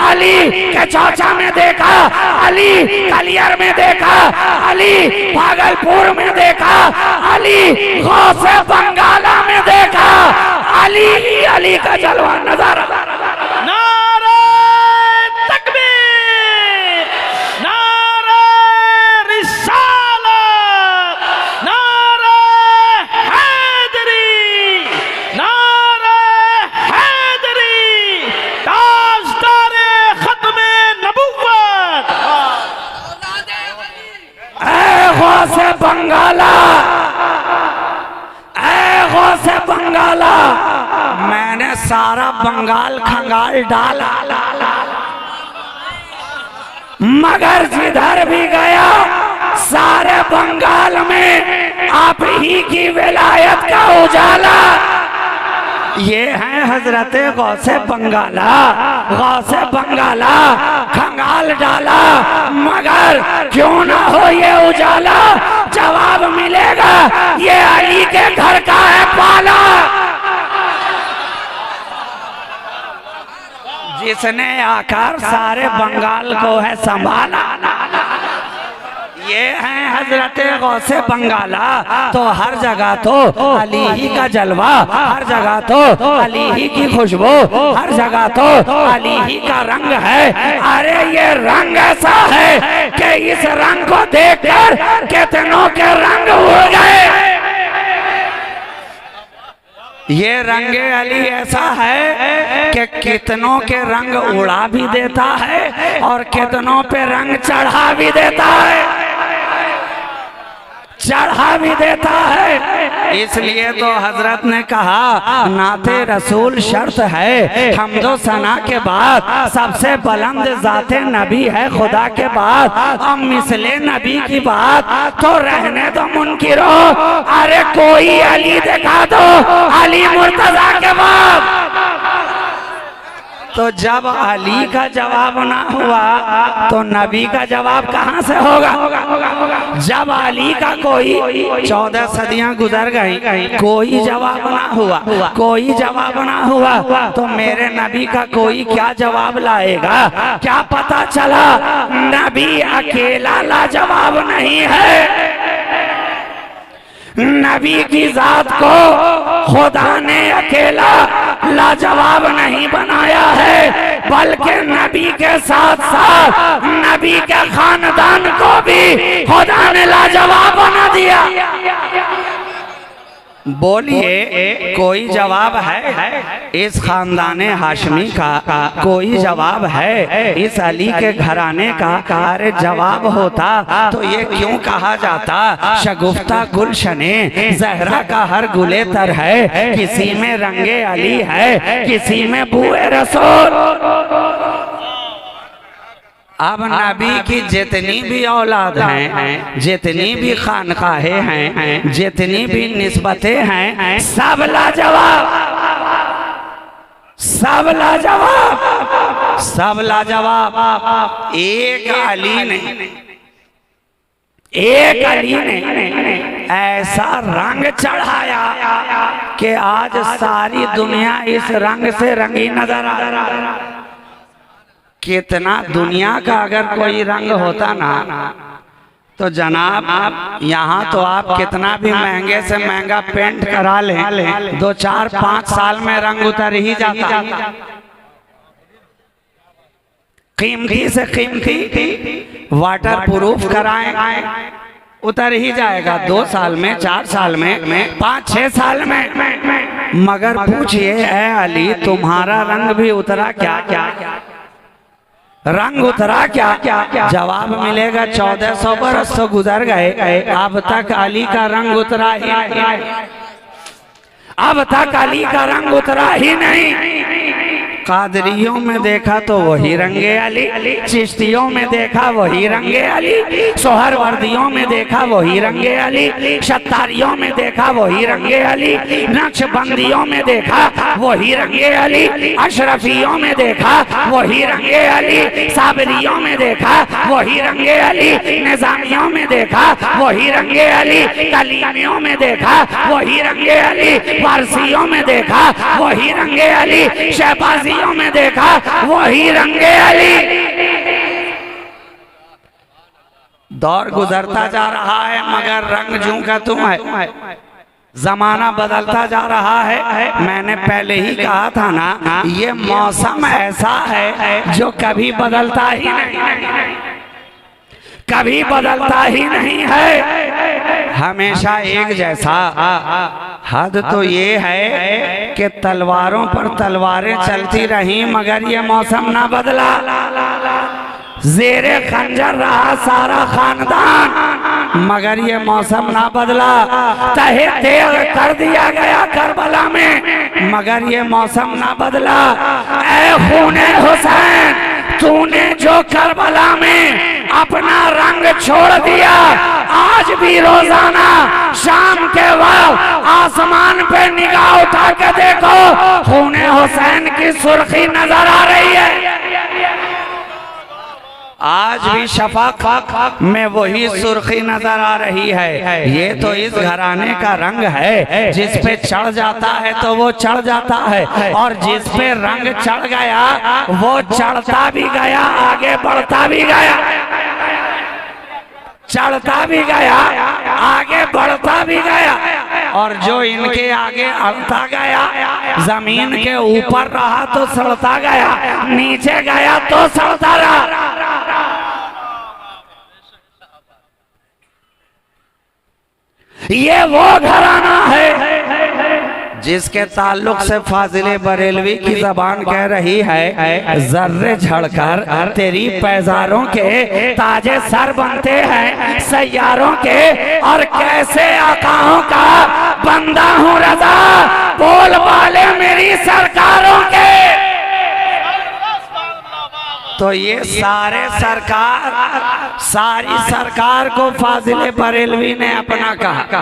A: अली, केचौचा में देखा अली, कलियर में देखा अली, भागलपुर में देखा अली, गौसे बंगाला में देखा अली ही अली का जलवा नजर।
B: नारे तकबीर, नारे रिसालत, नारे हैदरी, नारे हैदरी, ताजदारे खत्मे नबुव्वत।
A: ऐ गौसे बंगाला, ऐ गौसे बंगाला, मैंने सारा बंगाल खंगाल डाला, मगर जिधर भी गया सारे बंगाल में आप ही की विलायत का उजाला। ये हैं हजरत गौसे बंगाला। गौसे बंगाला खंगाल डाला मगर क्यों ना हो ये उजाला, जवाब मिलेगा ये अली के घर का है पाला। जिसने आकर सारे बंगाल को है संभाला, ये हैं हजरत गौसे बंगाला। तो हर जगह तो अली ही का जलवा, हर जगह तो अली ही की खुशबू, हर जगह तो अली ही का रंग है। अरे ये रंग ऐसा है कि इस रंग को देखकर कितनों के रंग उड़ गए। ये रंगे अली ऐसा है कि कितनों के रंग उड़ा भी देता है और कितनों पे रंग चढ़ा भी देता है, चढ़ा भी देता है। इसलिए तो हजरत ने कहा नाते रसूल शर्त है, हमदो सना के बाद सबसे बुलंद जाते नबी है खुदा के बाद। अब मिसले नबी की बात तो रहने दो मुनकिरो, अरे कोई अली दिखा दो अली मुर्तजा के बाद। तो जब अली का जवाब ना हुआ तो नबी का जवाब कहाँ से होगा। जब अली का कोई 14 सदियां गुजर गई, कोई जवाब ना हुआ, कोई जवाब ना हुआ तो मेरे नबी का कोई क्या जवाब लाएगा। क्या पता चला नबी अकेला लाजवाब नहीं है, नबी की जात को खुदा ने अकेला लाजवाब नहीं बनाया है, बल्कि नबी के साथ साथ नबी के खानदान को भी खुदा ने लाजवाब बना दिया। बोलिए कोई जवाब है इस खानदाने हाशमी का, कोई जवाब है इस अली के घराने का। अरे जवाब होता तो ये क्यों कहा जाता शगुफ्ता गुलशने जहरा का हर गुले तर है, किसी में रंगे अली है किसी में बुए रसूल। अब नबी की जितनी भी औलाद हैं, जितनी भी खानकाहें हैं, जितनी भी निस्बतें हैं, सब लाजवाब, सब लाजवाब, सब लाजवाब। एक अली ने, एक अली ने ऐसा रंग चढ़ाया कि आज सारी दुनिया इस रंग से रंगी नजर आ रही है। कितना दुनिया का अगर कोई रंग होता ना तो जनाब यहाँ तो आप कितना भी महंगे से महंगा पेंट करा लें 2, 4, 5 साल में रंग उतर ही जाता। कीमती से कीमती वाटर प्रूफ कराएं उतर ही जाएगा 2 साल में, 4 साल में, 5-6 साल में। मगर पूछिए ऐ अली तुम्हारा रंग भी उतरा क्या? क्या रंग उतरा क्या? जवाब मिलेगा 1400 बरस तो गुजर गए, अब तक अली का रंग उतरा ही नहीं, अब तक अली का रंग उतरा ही नहीं। कादरियों में देखा तो वही रंगे अली, चिश्तियों में देखा वही रंगे अली, सोहरवर्दियों में देखा वही रंगे अली, शतारियों में देखा वही रंगे अली, नक्शबंदियों में देखा वही रंगे अली, अशरफियों में देखा वही रंगे अली, साबरियों में देखा वही रंगे अली, निजामियों में देखा वही रंगे अली, कलीमियों में देखा वही रंगे अली, फारसियों में देखा वही रंगे अली, शहबाजी में देखा वही रंगे अली। दौर गुजरता जा रहा है मगर रंग जूं का तुम है, जमाना बदलता जा रहा है। मैंने पहले ही कहा था ना ये मौसम ऐसा है जो कभी बदलता ही नहीं, कभी बदलता ही नहीं है, हमेशा एक जैसा। हद तो ये है कि तलवारों पर तलवारें चलती रही मगर ये मौसम ना बदला। जेरे खंजर रहा सारा खानदान मगर ये मौसम ना बदला। तहे तेग कर दिया गया करबला में मगर ये मौसम ना बदला। ऐ खूने हुसैन तूने जो करबला में अपना रंग छोड़ दिया, आज भी रोजाना शाम के वक्त आसमान पे निगाह उठा के देखो, खूने हुसैन की सुर्खी नजर आ रही है। आज भी शफाक में वही सुर्खी नजर आ रही है। ये तो इस घराने का रंग है, जिस पे चढ़ जाता है तो वो चढ़ जाता है, और जिस पे रंग चढ़ गया वो चढ़ता भी गया, आगे बढ़ता भी गया, चढ़ता भी गया, आगे बढ़ता भी गया। और जो इनके आगे अड़ता गया, जमीन के ऊपर रहा तो सड़ता गया, नीचे गया तो सड़ता रहा। ये वो घराना है जिसके ताल्लुक से फाजिले बरेलवी की जबान कह रही है, जर्रे झड़कर तेरी पैजारों के ताजे सर बनते हैं सैयारों के, और कैसे आकाओं का बंदा हूँ रजा, बोल वाले मेरी सरकारों के। तो ये सारे सरकार, सारी सरकार को फाजिले बरेलवी ने अपना कहा,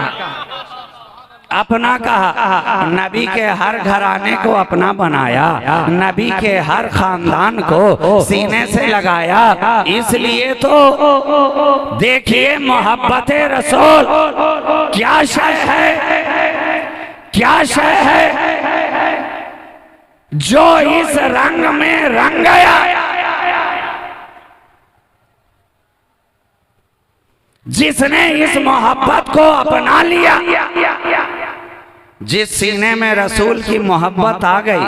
A: अपना कहा। नबी के हर घराने को अपना बनाया, नबी के हर खानदान को सीने से लगाया। इसलिए तो देखिए मोहब्बत रसूल क्या शय है, क्या शय है जो इस रंग में रंग गया, जिसने इस मोहब्बत को अपना लिया। जिस सीने में रसूल की मोहब्बत आ गई,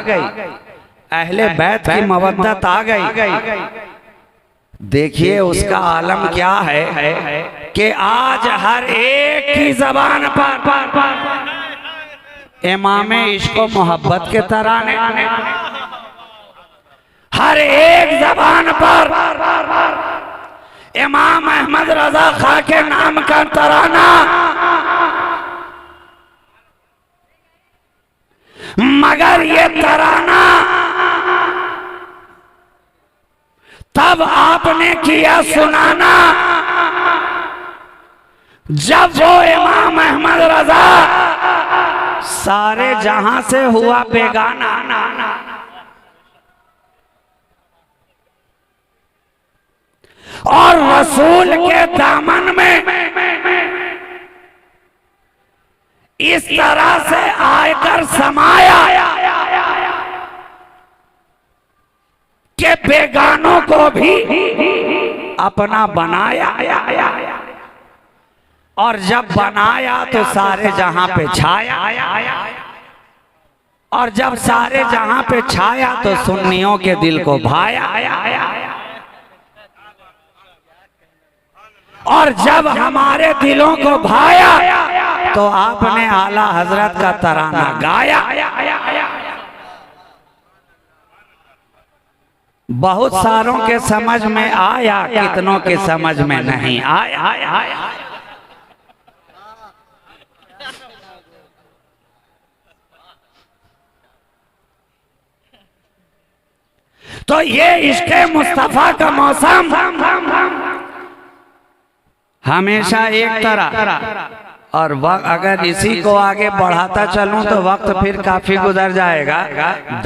A: अहले बैत की मवद्दत आ गई, देखिए उसका आलम क्या है कि आज हर एक की जबान पर इमामे इश्क व मोहब्बत के तराने, हर एक जबान पर इमाम अहमद रजा खां के नाम का तराना, मगर ये तराना तब आपने किया सुनाना जब वो इमाम अहमद रजा सारे जहां से हुआ बेगाना। और रसूल के दामन में इस तरह से आकर समाया कि बेगानों को भी अपना बनाया, और जब बनाया तो सारे जहां पे छाया, और जब सारे जहां पे छाया तो सुन्नियों के दिल को भाया, और जब हमारे दिलों को भाया तो आपने आला हजरत का तराना गाया। बहुत सारों के समझ में आया, कितनों के समझ में नहीं आया। तो ये इश्क़े मुस्तफा का मौसम हमेशा एक तरह, और अगर इसी को आगे बढ़ाता चलूं तो वक्त फिर काफी गुजर जाएगा।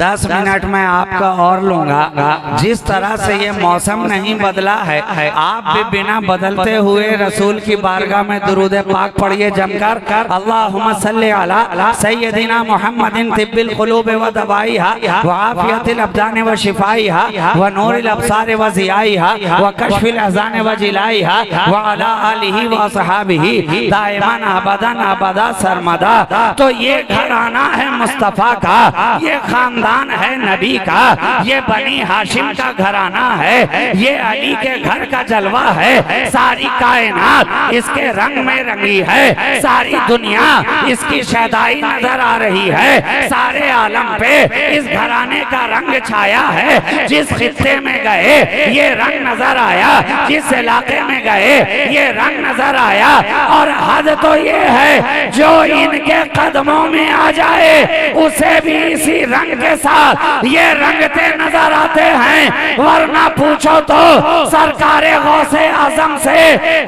A: 10 मिनट में आपका और लूंगा। जिस तरह से ये मौसम नहीं बदला है, आप भी बिना बदलते हुए रसूल की बारगाह में दुरूद पाक पढ़िए जमकर। अल्लाहुम्मा सल्ली अला सय्यदिना मुहम्मदिन तिब्बिल कुलूब व दवाइहा व आफियतिल अब्दान व शिफाइहा व नूरिल अब्सार व ज़ियाइहा व कश्फिल अज़ान व जिलाइहा व अला आलिहि व असहाबिही दाइमान अबदन अबदा सरमदा। तो ये घराना है मुस्तफा का, ये खानदान है नबी का, ये बनी हाशिम का घराना है, ये अली के घर का जलवा है। सारी कायनात इसके रंग में रंगी है, सारी दुनिया इसकी शैदाई नजर आ रही है, सारे आलम पे इस घराने का रंग छाया है। जिस खित्ते में गए ये रंग नजर आया, जिस इलाके में गए ये रंग नजर आया। और हद तो ये है जो इनके कदमों में आ जाए उसे भी इसी रंग के साथ ये रंगते नजर आते हैं। वरना पूछो तो सरकारे गौसे आजम से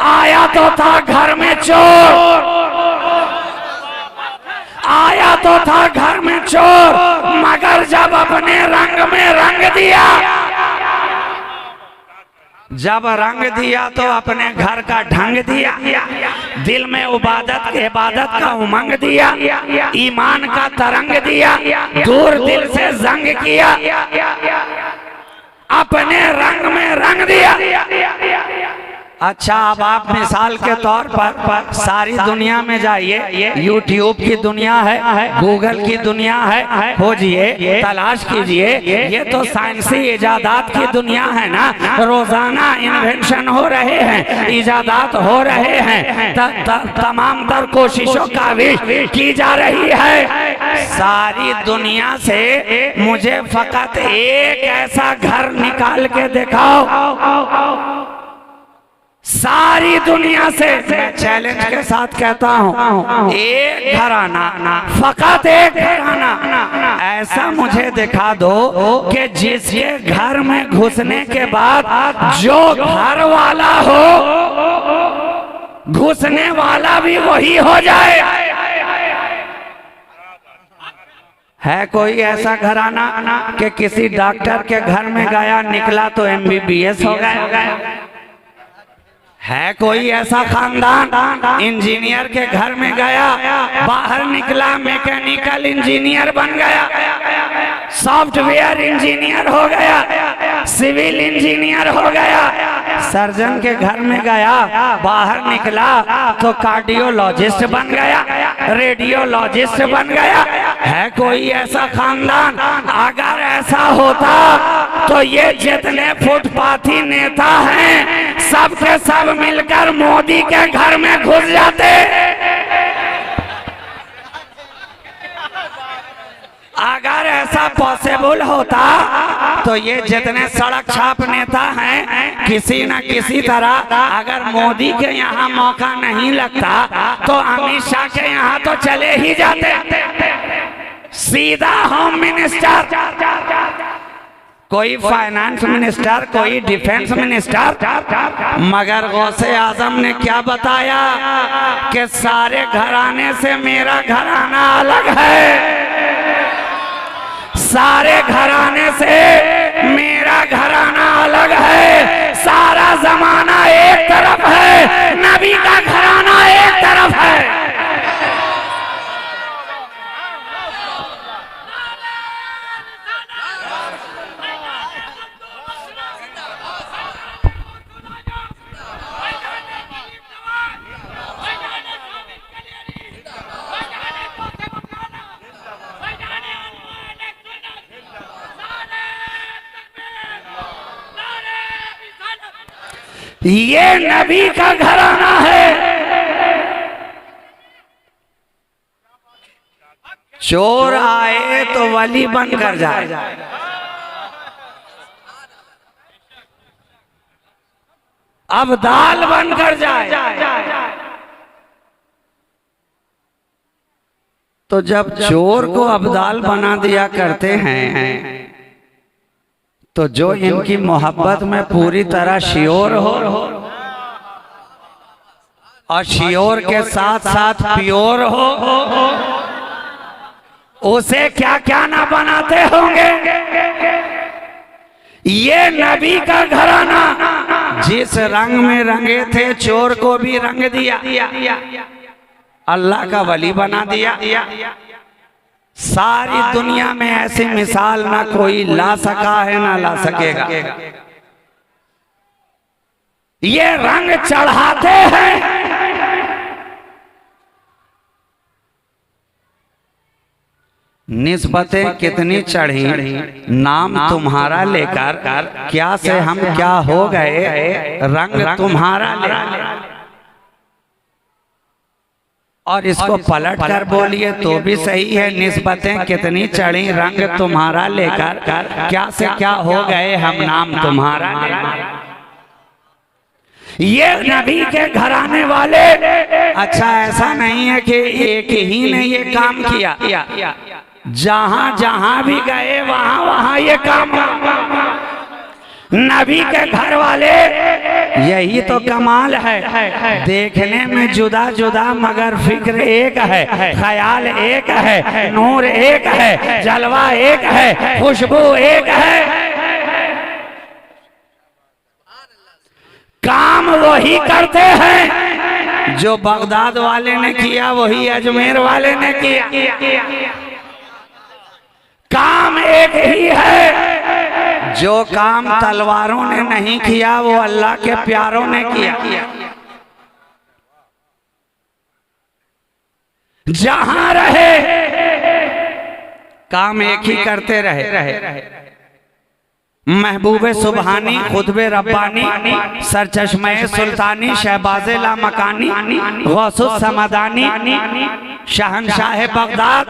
A: आया तो था घर में चोर, आया तो था घर में चोर, मगर जब अपने रंग में रंग दिया, जब रंग दिया तो अपने घर का ढंग दिया, दिल में इबादत का उमंग दिया, ईमान का तरंग दिया, दूर दिल से जंग किया, अपने रंग में रंग दिया। अच्छा, अब आप मिसाल के तौर पर सारी दुनिया में जाइए, यूट्यूब की दुनिया है, गूगल की दुनिया है, खोजिए, तलाश कीजिए, ये तो साइंसी इजादात की दुनिया है ना। रोजाना इन्वेंशन हो रहे हैं, इजादात हो रहे हैं, तमाम तर कोशिशों का की जा रही है। सारी दुनिया से मुझे फकत एक ऐसा घर निकाल के दिखाओ, सारी दुनिया से मैं चैलेंज के साथ कहता हूँ, एक घराना, फकत एक घराना ऐसा मुझे दिखा दो कि जिसके घर में घुसने के बाद जो घर वाला हो, घुसने वाला भी वही हो जाए। है कोई ऐसा घराना कि किसी डॉक्टर के घर में गया, निकला तो MBBS हो गया? है कोई ऐसा खानदान इंजीनियर के घर में गया, बाहर निकला मैकेनिकल इंजीनियर बन गया, सॉफ्टवेयर इंजीनियर हो गया, सिविल इंजीनियर हो गया, सर्जन के घर में गया, बाहर निकला तो कार्डियोलॉजिस्ट बन गया, रेडियोलॉजिस्ट बन गया? है कोई ऐसा खानदान? अगर ऐसा होता तो ये जितने फुटपाथी नेता हैं सब के सब मिलकर मोदी के घर में घुस जाते। अगर ऐसा पॉसिबल होता तो ये जितने सड़क छाप नेता हैं किसी न किसी तरह, अगर मोदी के यहाँ मौका नहीं लगता तो अमित शाह के यहाँ तो चले ही जाते, सीधा होम मिनिस्टर, कोई फाइनेंस मिनिस्टर, कोई डिफेंस मिनिस्टर। मगर गौसे आजम ने क्या बताया कि सारे घराने से मेरा घराना अलग है, सारे घराने से मेरा घराना अलग है, सारा जमाना एक तरफ है, नबी का घराना एक तरफ है। ये नबी का घराना है। चोर आए तो वली बनकर जाए, अब्दाल बनकर जाए। तो जब चोर को अब्दाल बना दिया करते हैं तो जो इनकी मोहब्बत में पूरी तरह श्योर हो और श्योर के साथ साथ प्योर हो, उसे क्या क्या ना बनाते होंगे। ये नबी का घराना जिस रंग में रंगे थे, चोर को भी रंग दिया, अल्लाह का वली बना दिया। सारी दुनिया में ऐसी मिसाल ना कोई ला सका है ना ला सकेगा। ये रंग चढ़ाते हैं, निस्बतें कितनी चढ़ी नाम तुम्हारा लेकर, क्या से हम क्या हो गए, रंग तुम्हारा लेकर। और इसको पलट कर बोलिए तो भी सही है, निस्बतें कितनी चढ़ी रंग तुम्हारा लेकर, क्या से क्या हो गए हम नाम तुम्हारा लेकर। ये नबी के घराने वाले, अच्छा ऐसा नहीं है कि एक ही ने ये काम किया, जहां जहां भी गए वहां वहां ये काम। नबी के घर वाले, यही तो कमाल है। देखने में जुदा जुदा मगर फिक्र एक है, ख्याल एक है, नूर एक है, जलवा एक है, खुशबू एक है। काम वही करते हैं जो बगदाद वाले ने किया, वही अजमेर वाले ने किया। काम एक ही है। जो काम तलवारों ने नहीं किया वो अल्लाह के प्यारों ने किया। जहां रहे काम एक ही करते रहे। महबूबे सुबहानी, खुतबे रब्बानी, सरचश्मे सुल्तानी, शहबाज़े लामकानी, गौसुस समदानी, शहनशाह बगदाद,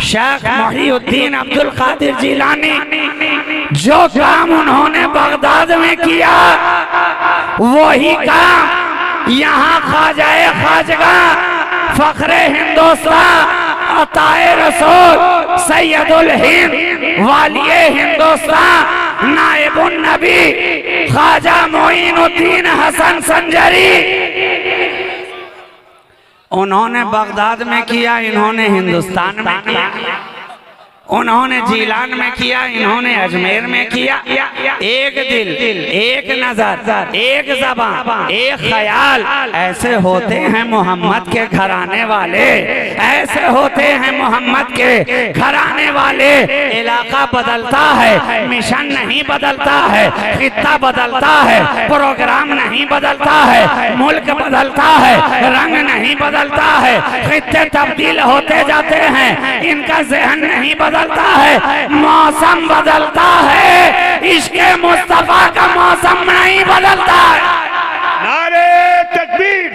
A: शेख मुहीउद्दीन अब्दुल कादिर जिलानी, जो काम उन्होंने बगदाद में किया वही काम यहाँ ख्वाजाए खाजगा, फखरे हिंदुस्तान, अताए रसूल, सैयदुल हिंद, वालिए हिंदुस्तान, नाइबुन नबी, ख्वाजा मोइनुद्दीन हसन संजरी, उन्होंने बगदाद में किया, इन्होंने हिंदुस्तान में किया। उन्होंने जीलान में किया, इन्होंने अजमेर में किया। एक दिल, एक नजर, एक ज़बान, एक ख्याल, ऐसे होते हैं मोहम्मद के घराने वाले। ऐसे होते हैं मोहम्मद के घराने वाले। इलाका बदलता है, मिशन नहीं बदलता है, खित्ता बदलता है, प्रोग्राम नहीं बदलता है, मुल्क बदलता है, रंग नहीं बदलता है, खित्ते तब्दील होते जाते हैं, इनका ज़हन नहीं बदलता है, मौसम बदलता है। इसके मुस्तफा का मौसम नहीं बदलता है।
D: नारे तकबीर,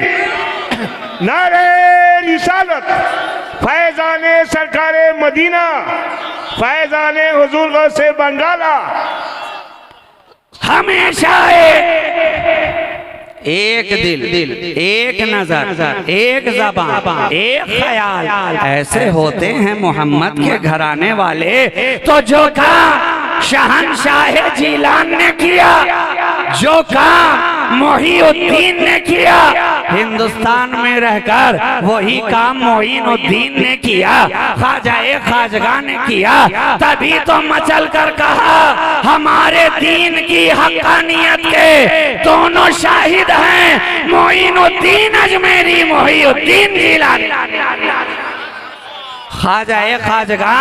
D: नारे रिसालत, फैजाने सरकारे मदीना, फैजाने हुजूर गौसे बंगाला।
A: हमेशा एक दिल, एक नजर, एक ज़बान, एक ख्याल, ऐसे होते हैं मोहम्मद के घराने वाले। तो जो काम शहनशाह जीलान ने किया, जो काम मुहीउद्दीन ने किया, हिंदुस्तान में रहकर वही काम मोइनुद्दीन ने किया, ख्वाजाए खाजगा ने किया। तभी तो मचल कर कहा हमारे दीन की हक्कानियत के दोनों शाहिद हैं, मोइनुद्दीन अजमेरी, मोहीउद्दीन जीलानी। ख्वाजाए खाजगा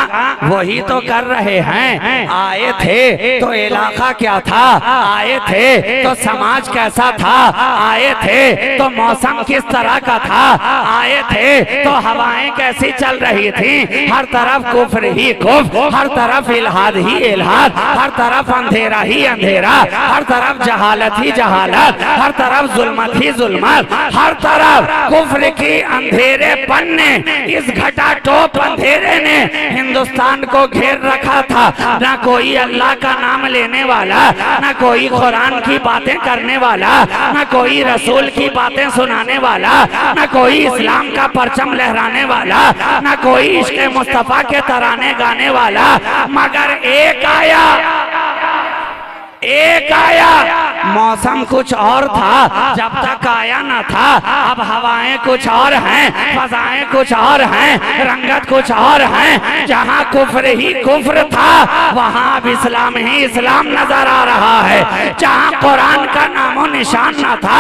A: वही तो कर रहे हैं। आए थे तो इलाका क्या था, आए थे तो समाज कैसा था, आए थे तो मौसम किस तरह का था, आए थे तो हवाएं कैसी चल रही थी। हर तरफ कुफ्र ही कुफ्र, हर तरफ इल्हाद ही इल्हाद, हर तरफ अंधेरा ही अंधेरा, हर तरफ जहालत ही जहालत, हर तरफ जुल्मत ही जुल्मत, हर तरफ कुफ्र की अंधेरेपन ने, इस घटा टोप अंधेरे ने हिंदुस्तान को घेर रखा था। ना कोई अल्लाह का नाम लेने वाला, ना कोई कुरान की बातें करने वाला, ना कोई रसूल की बातें सुनाने वाला, ना कोई इस्लाम का परचम लहराने वाला, ना कोई इश्क़ मुस्तफा के तराने गाने वाला, मगर एक आया, एक आया। मौसम कुछ और था जब तक आया ना था। अब हवाएं कुछ और हैं, फजाएं कुछ और हैं, रंगत कुछ और हैं। जहां कुफ्र ही कुफ्र था वहां अब इस्लाम ही इस्लाम नजर आ रहा है। जहां कुरान का नामो निशान ना था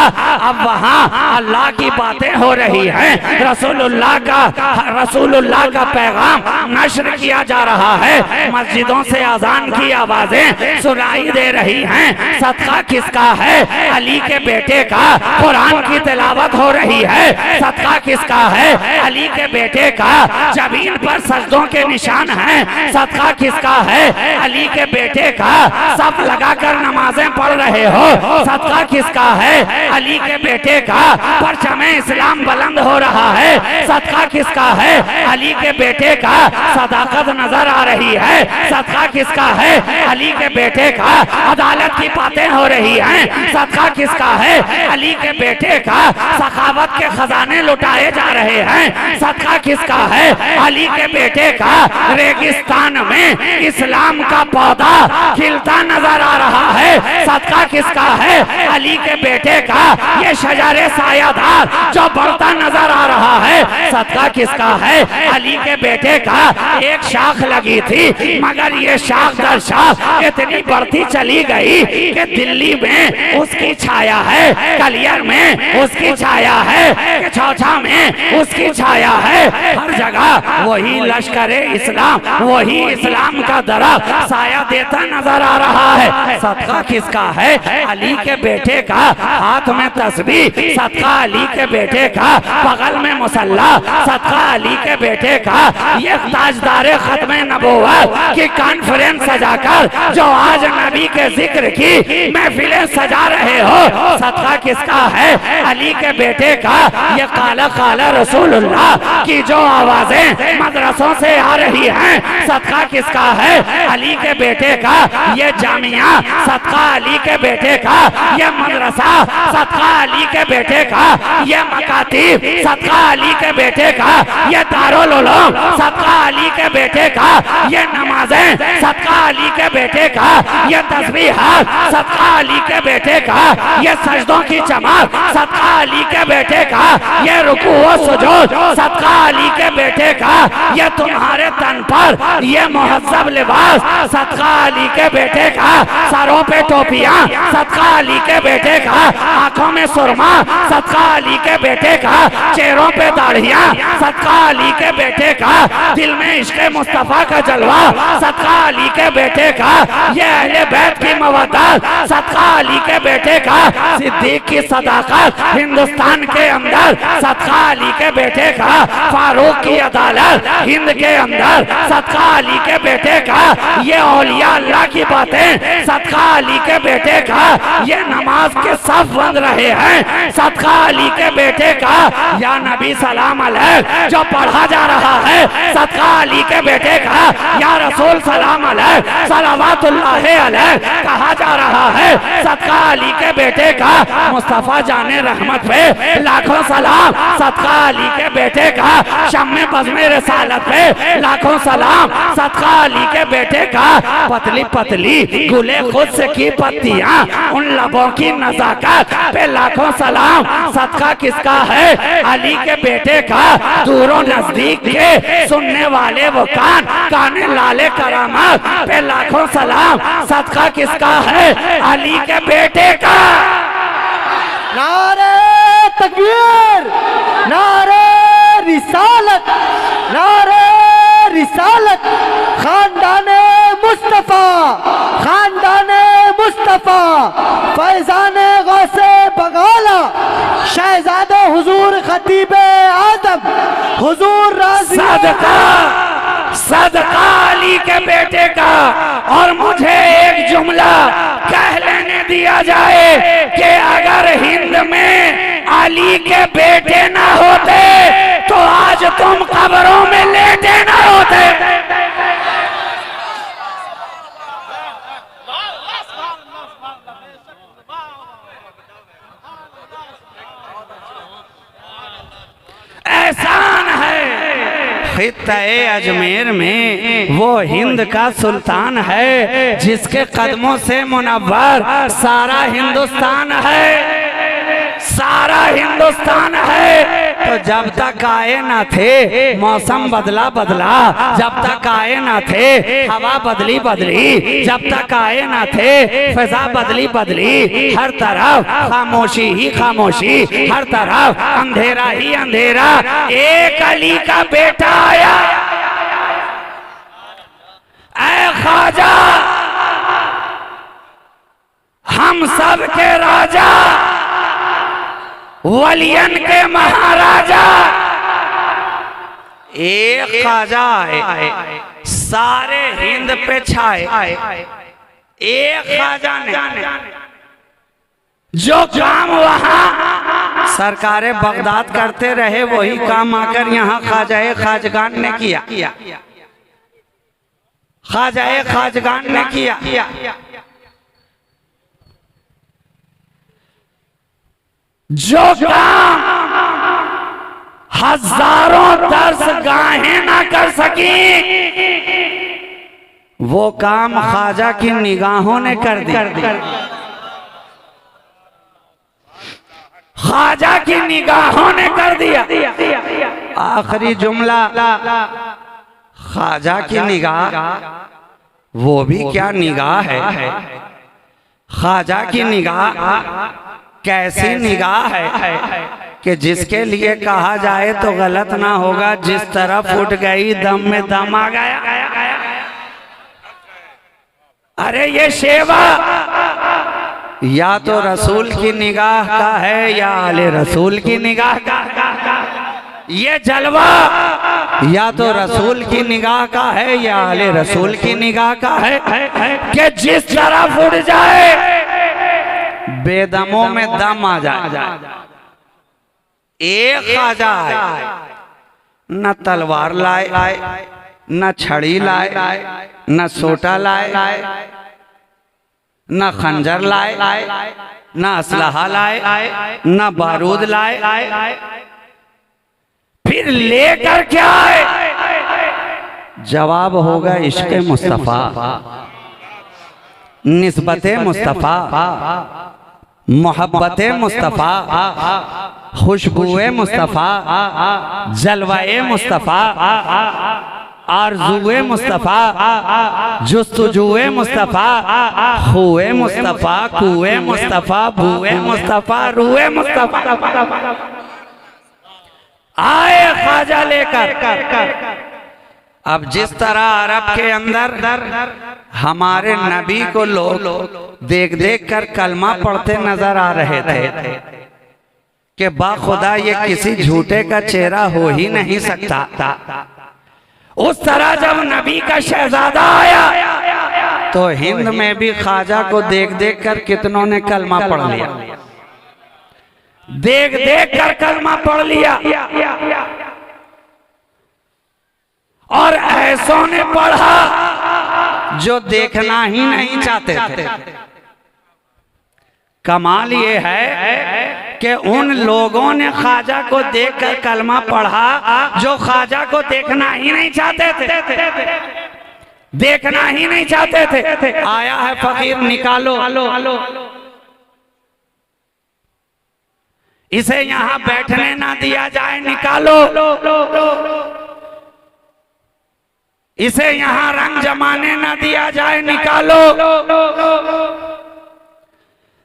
A: अब वहां अल्लाह की बातें हो रही हैं। रसूलुल्लाह का पैगाम नश्र किया जा रहा है। मस्जिदों से अजान की आवाजें सुनाई दे रही हैं। सदका किसका है? अली के बेटे का। कुरान की तिलावत हो रही है। सदका किसका है? अली के बेटे का। जमीन पर सजदों के निशान हैं। सदका किसका है? अली के बेटे का। सब लगाकर नमाजें पढ़ रहे हो, सदका किसका है? अली के बेटे का। परचमे इस्लाम बुलंद हो रहा है, सदका किसका है? अली के बेटे का। सदाकत नजर आ रही है, सदका किसका है? अली के बेटे का। अदालत की बातें हो रही रही हैं। सदका किसका है? अली के बेटे का सखावत के खजाने लुटाए जा रहे हैं। सदका किसका है? अली के बेटे का रेगिस्तान में इस्लाम का पौधा खिलता नजर आ रहा है। सदका किसका है? अली के बेटे का ये शजारे सायादार जो बढ़ता नजर आ रहा है। सदका किसका है? अली के बेटे का एक शाख लगी थी, मगर ये शाख दर शाख इतनी बढ़ती चली गई कि दिल्ली में उसकी छाया है, कलियर में उसकी छाया है, कि चौथा में उसकी छाया है। हर जगह वही लश्करे इस्लाम, वही इस्लाम का दरख्त साया देता नजर आ रहा है। सदका किसका है? अली के बेटे का हाथ में तस्बीह, सदका अली के बेटे का बगल में मुसल्ला, सदका अली के बेटे का ये ताजदारे खत्मे नबूवत की कॉन्फ्रेंस सजाकर जो आज नबी के जिक्र की महफिलें सजा रहे हो। सदका किसका है? अली के बेटे का ये काला काला रसूलुल्लाह की जो आवाजें मदरसों से आ रही हैं। सदका किसका है? अली के बेटे का ये जामिया, सदका अली के बेटे का ये मदरसा, सदका अली के बेटे का ये मकातीब, सदका अली के बेटे का ये दारुल उलूम, सदका अली के बेटे का ये नमाजें, सदका अली के बेटे का ये तस्बीहात, सदका अली के बेटे का ये सजदों की चमक, सदका अली के बेटे का ये रुकू व सुजूद, सदका अली के बेटे का ये तुम्हारे तन पर ये मुहज्जब लिबास, सदका अली के बेटे का सरों पे टोपियां, सदका अली के बेटे का आंखों में सुरमा, सदका अली के बेटे का चेहरों पे दाढ़ियां, सदका अली के बेटे का दिल में इश्क़ मुस्तफा का जलवा, सदका अली के बेटे का ये अहले बैत की मवद्दत, सदका अली के बेटे का सिद्दीक की सदाकत हिंदुस्तान के अंदर, सदका अली के बेटे का फारूक की अदालत हिंद के अंदर, सदका अली के बेटे का ये औलिया अल्लाह की बातें, सदका अली के बेटे का ये नमाज के सफ बंद रहे हैं। सदका अली के बेटे का या नबी सलाम अलैह जो पढ़ा जा रहा है, सदका अली के बेटे का या रसूल सलाम अलैह सलावतुल्लाह अलैह कहा जा रहा है। सदका अली के बेटे का मुस्तफा जाने रहमत पे लाखों सलाम, सदका अली के बेटे का शम्मे बज़्मे रिसालत पे लाखों सलाम, सदका अली के बेटे का पतली पतली गुले खुद से की पत्तियां, उन लबों की नजाकत पे लाखों सलाम। सदका किसका है? अली के बेटे का दूरों नजदीक के सुनने वाले वो कान, काने लाले करामत पे लाखों सलाम। सदका किसका है? अली के बेटे का।
E: नारे तकबीर, नारे रिसालत, नारे रिसालत, खानदाने मुस्तफा, खानदाने मुस्तफा, फैजाने गौसे बगाला, शहजादे हुजूर खतीबे आदम, हुजूर राज़ी
A: सदका, सदका अली के बेटे का। और मुझे एक जुमला कह लेने दिया जाए कि अगर हिंद में अली के बेटे ना होते तो आज तुम कब्रों में लेटे ना होते। एहसान है खित्ते अजमेर में वो हिंद का सुल्तान है, जिसके कदमों से मुनव्वर सारा हिंदुस्तान है, सारा हिंदुस्तान है। तो जब तक आए ना थे मौसम बदला बदला, जब तक आए ना थे हवा बदली बदली, जब तक आए ना थे फिजा बदली बदली, हर तरफ खामोशी ही खामोशी, हर तरफ अंधेरा ही अंधेरा। एक अली का बेटा आया, ऐ ख्वाजा हम सब के राजा, वलियन के महाराजा। एक ख्वाजा आए सारे हिंद पे छाए, एक ख्वाजा ने जो काम वहां सरकारे बगदाद करते रहे वही काम आकर यहाँ ख्वाजा खाजगान ने किया, ख्वाजा खाजगान ने किया। जो काम हजारों दर्स गाहें ना कर सकी, वो काम ख्वाजा की निगाहों ने कर दिया। ख्वाजा की निगाहों ने कर दिया। आखिरी जुमला, ख्वाजा की निगाह, वो भी क्या निगाह है। ख्वाजा की निगाह कैसी निगाह है कि जिसके लिए कहा जाए तो गलत ना होगा, जिस तरफ उठ गई दम में दम आ गया। अरे ये शेवा या तो रसूल की निगाह का है या आले रसूल की निगाह का। ये जलवा या तो रसूल की निगाह का है या आले रसूल की निगाह का है कि जिस तरफ उड़ जाए बेदमों में दम आ जाए। एक ख्वाजा है, न तलवार लाए, न छड़ी लाए, न सोटा लाए, न खंजर लाए, न असलहा लाए, न बारूद लाए, फिर लेकर क्या आए? जवाब होगा इश्क मुस्तफा, निस्बत मुस्तफा, मोहब्बत मुस्तफा, खुशबुए मुस्तफा, जलवाए मुस्तफा, आरज़ुए मुस्तफा, जुस्तुजुए मुस्तफा, खुए मुस्तफा, कुए मुस्तफा, भूए मुस्तफा, रूए मुस्तफा। आए ख्वाजा लेकर। अब जिस तरह अरब के अंदर हमारे नबी को लोग देख देख कर कलमा पढ़ते नजर आ रहे थे कि बाखुदा ये किसी झूठे का चेहरा हो ही नहीं सकता, उस तरह जब नबी का शहजादा आया तो हिंद में भी ख्वाजा को देख देख कर कितनों ने कलमा पढ़ लिया। देख देख कर कलमा पढ़ लिया और ऐसों ने पढ़ा जो देखना ही नहीं चाहते थे। कमाल ये है कि उन लोगों ने ख्वाजा को देखकर कलमा पढ़ा जो ख्वाजा को देखना ही नहीं चाहते थे, देखना ही नहीं चाहते थे। आया है फकीर, निकालो इसे यहाँ बैठने ना दिया जाए, निकालो इसे यहाँ रंग जमाने ना दिया जाए, निकालो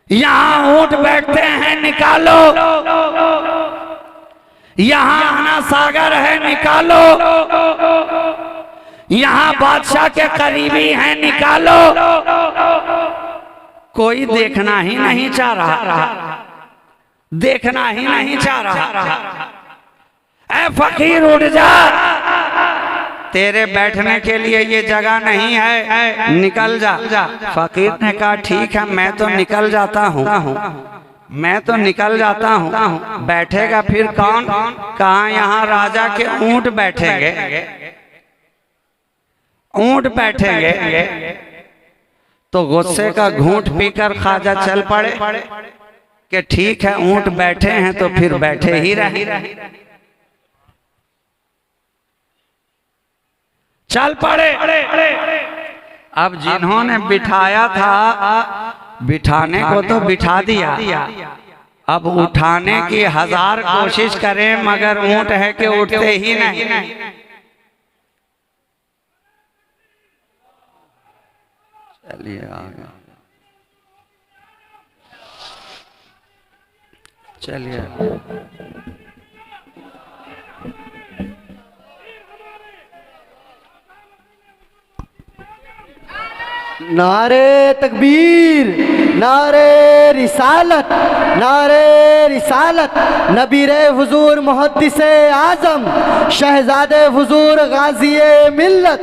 A: यहाँ ऊंट बैठते हैं, निकालो यहाँ आना सागर है, निकालो यहाँ बादशाह के करीबी हैं, निकालो। कोई देखना ही नहीं चाह रहा, देखना ही नहीं चाह रहा। ऐ फकीर उठ जा, तेरे बैठने के लिए ये जगह नहीं है, निकल जा। फकीर ने कहा ठीक है, मैं तो निकल जाता हूँ, मैं तो निकल जाता हूँ। बैठेगा फिर कौन? कहा यहाँ राजा के ऊंट बैठेंगे, ऊंट बैठेंगे। तो गुस्से का घूंट पीकर ख्वाजा चल पड़े कि ठीक है ऊंट बैठे हैं तो फिर बैठे ही रहे। चल पड़े। अब जिन्होंने बिठाया था, बिठाने को तो बिठा दिया, अब उठाने की 1000 कोशिश करें मगर ऊंट है कि उठते ही नहीं। चलिए आगे, चलिए।
E: नारे तकबीर, नारे रिसालत, नारे रिसालत। नबीरे हुजूर मुहद्दिसे आजम, शहजादे हुजूर गाजिए मिल्लत,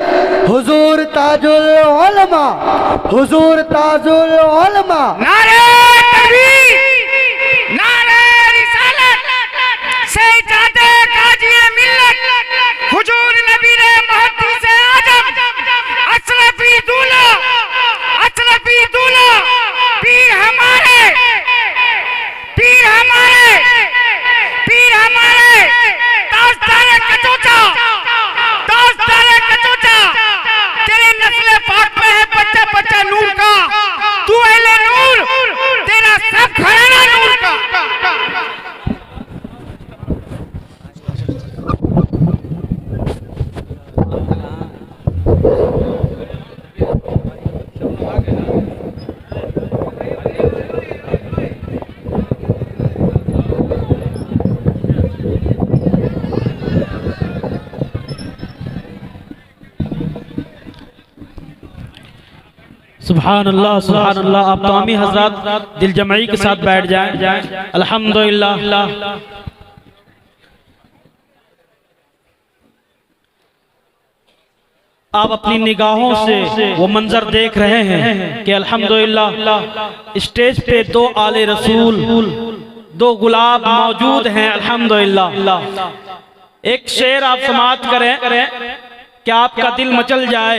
E: हुजूर ताजुल उलमा, हुजूर ताजुल उलमा।
A: नारे तकबीर, नारे रिसालत, शहजादे गाजिए मिल्लत, हुजूर नबीरे मुहद्दिसे आजम, अशरफी दूल्हा, अशरफी दूल्हा, पीर हमारे, पीर हमारे,
B: सुभान अल्लाह। आप तमामी हजरात दिल जमाई के साथ बैठ जाएं। अल्हम्दुलिल्लाह। आप अपनी निगाहों से वो मंजर देख रहे हैं कि अल्हम्दुलिल्लाह स्टेज पे 2 आले रसूल, 2 गुलाब मौजूद हैं। अल्हम्दुलिल्लाह। एक शेर आप समाअत करें कि आपका दिल मचल जाए।